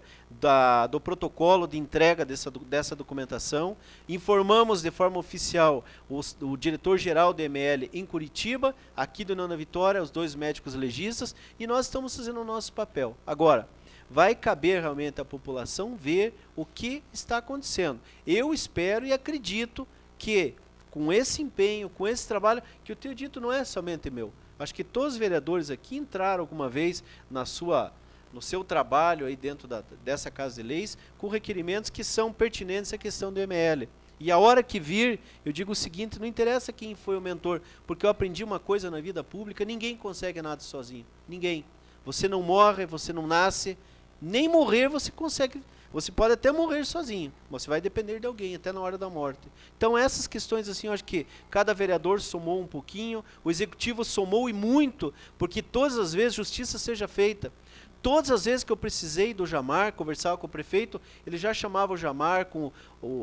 do protocolo de entrega dessa documentação, informamos de forma oficial o diretor-geral do IML em Curitiba, aqui do União da Vitória, os 2 médicos legistas, e nós estamos fazendo o nosso papel. Agora, vai caber realmente à população ver o que está acontecendo. Eu espero e acredito que, com esse empenho, com esse trabalho, que eu tenho dito não é somente meu. Acho que todos os vereadores aqui entraram alguma vez no no seu trabalho aí dentro dessa Casa de Leis, com requerimentos que são pertinentes à questão do IML. E a hora que vir, eu digo o seguinte, não interessa quem foi o mentor, porque eu aprendi uma coisa na vida pública, ninguém consegue nada sozinho, ninguém. Você não morre, você não nasce, nem morrer você consegue, você pode até morrer sozinho, mas você vai depender de alguém, até na hora da morte. Então essas questões assim, eu acho que cada vereador somou um pouquinho, o executivo somou e muito, porque todas as vezes justiça seja feita. Todas as vezes que eu precisei do Jamar, conversava com o prefeito, ele já chamava o Jamar com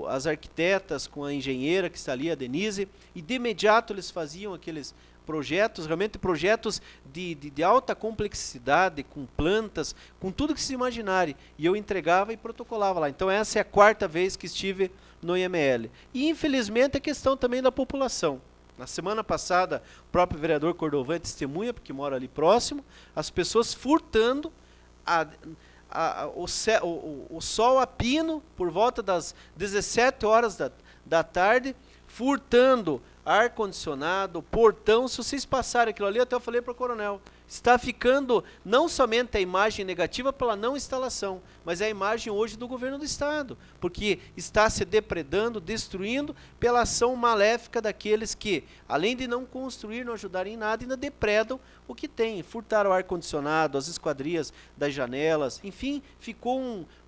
as arquitetas, com a engenheira que está ali, a Denise, e de imediato eles faziam aqueles projetos, realmente projetos de alta complexidade, com plantas, com tudo que se imaginarem, e eu entregava e protocolava lá. Então essa é a 4ª vez que estive no IML. E infelizmente a questão também da população. Na semana passada, o próprio vereador Cordovan testemunha, porque mora ali próximo, as pessoas furtando o sol a pino por volta das 17 horas da tarde, furtando ar-condicionado, portão. Se vocês passarem aquilo ali, até eu falei para o coronel, está ficando não somente a imagem negativa pela não instalação, mas é a imagem hoje do governo do estado, porque está se depredando, destruindo pela ação maléfica daqueles que, além de não construir, não ajudarem em nada, ainda depredam o que tem, furtaram o ar-condicionado, as esquadrias das janelas, enfim, ficou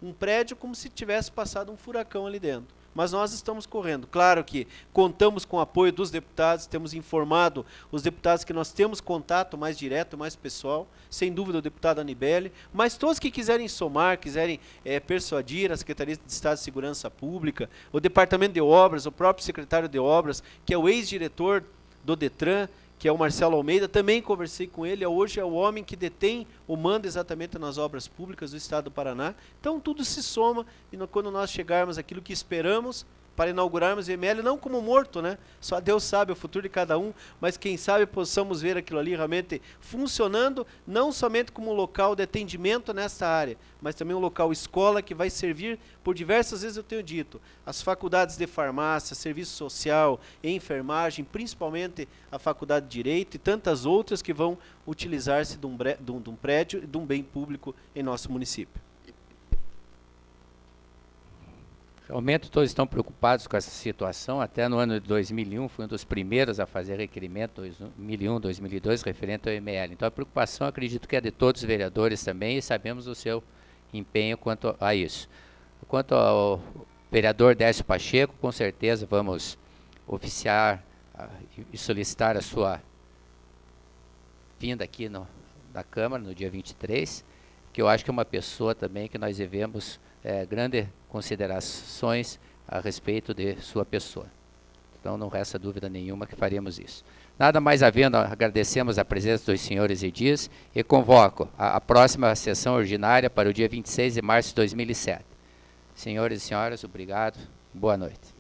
um prédio como se tivesse passado um furacão ali dentro. Mas nós estamos correndo. Claro que contamos com o apoio dos deputados, temos informado os deputados que nós temos contato mais direto, mais pessoal, sem dúvida o deputado Anibele, mas todos que quiserem somar, quiserem persuadir a Secretaria de Estado de Segurança Pública, o Departamento de Obras, o próprio secretário de Obras, que é o ex-diretor do Detran, que é o Marcelo Almeida, também conversei com ele, hoje é o homem que detém o mando exatamente nas obras públicas do estado do Paraná. Então tudo se soma, e quando nós chegarmos àquilo que esperamos, para inaugurarmos o IML, não como morto, né? Só Deus sabe o futuro de cada um, mas quem sabe possamos ver aquilo ali realmente funcionando, não somente como um local de atendimento nesta área, mas também um local escola que vai servir, por diversas vezes eu tenho dito, as faculdades de farmácia, serviço social, enfermagem, principalmente a faculdade de Direito e tantas outras que vão utilizar-se de um prédio e de um bem público em nosso município. Realmente todos estão preocupados com essa situação. Até no ano de 2001, fui um dos primeiros a fazer requerimento, 2001, 2002, referente ao IML. Então a preocupação, acredito que é de todos os vereadores também, e sabemos do seu empenho quanto a isso. Quanto ao vereador Décio Pacheco, com certeza vamos oficiar e solicitar a sua vinda aqui na Câmara, no dia 23, que eu acho que é uma pessoa também que nós devemos grandes considerações a respeito de sua pessoa. Então não resta dúvida nenhuma que faremos isso. Nada mais havendo, agradecemos a presença dos senhores edis e convoco a próxima sessão ordinária para o dia 26 de março de 2007. Senhores e senhoras, obrigado. Boa noite.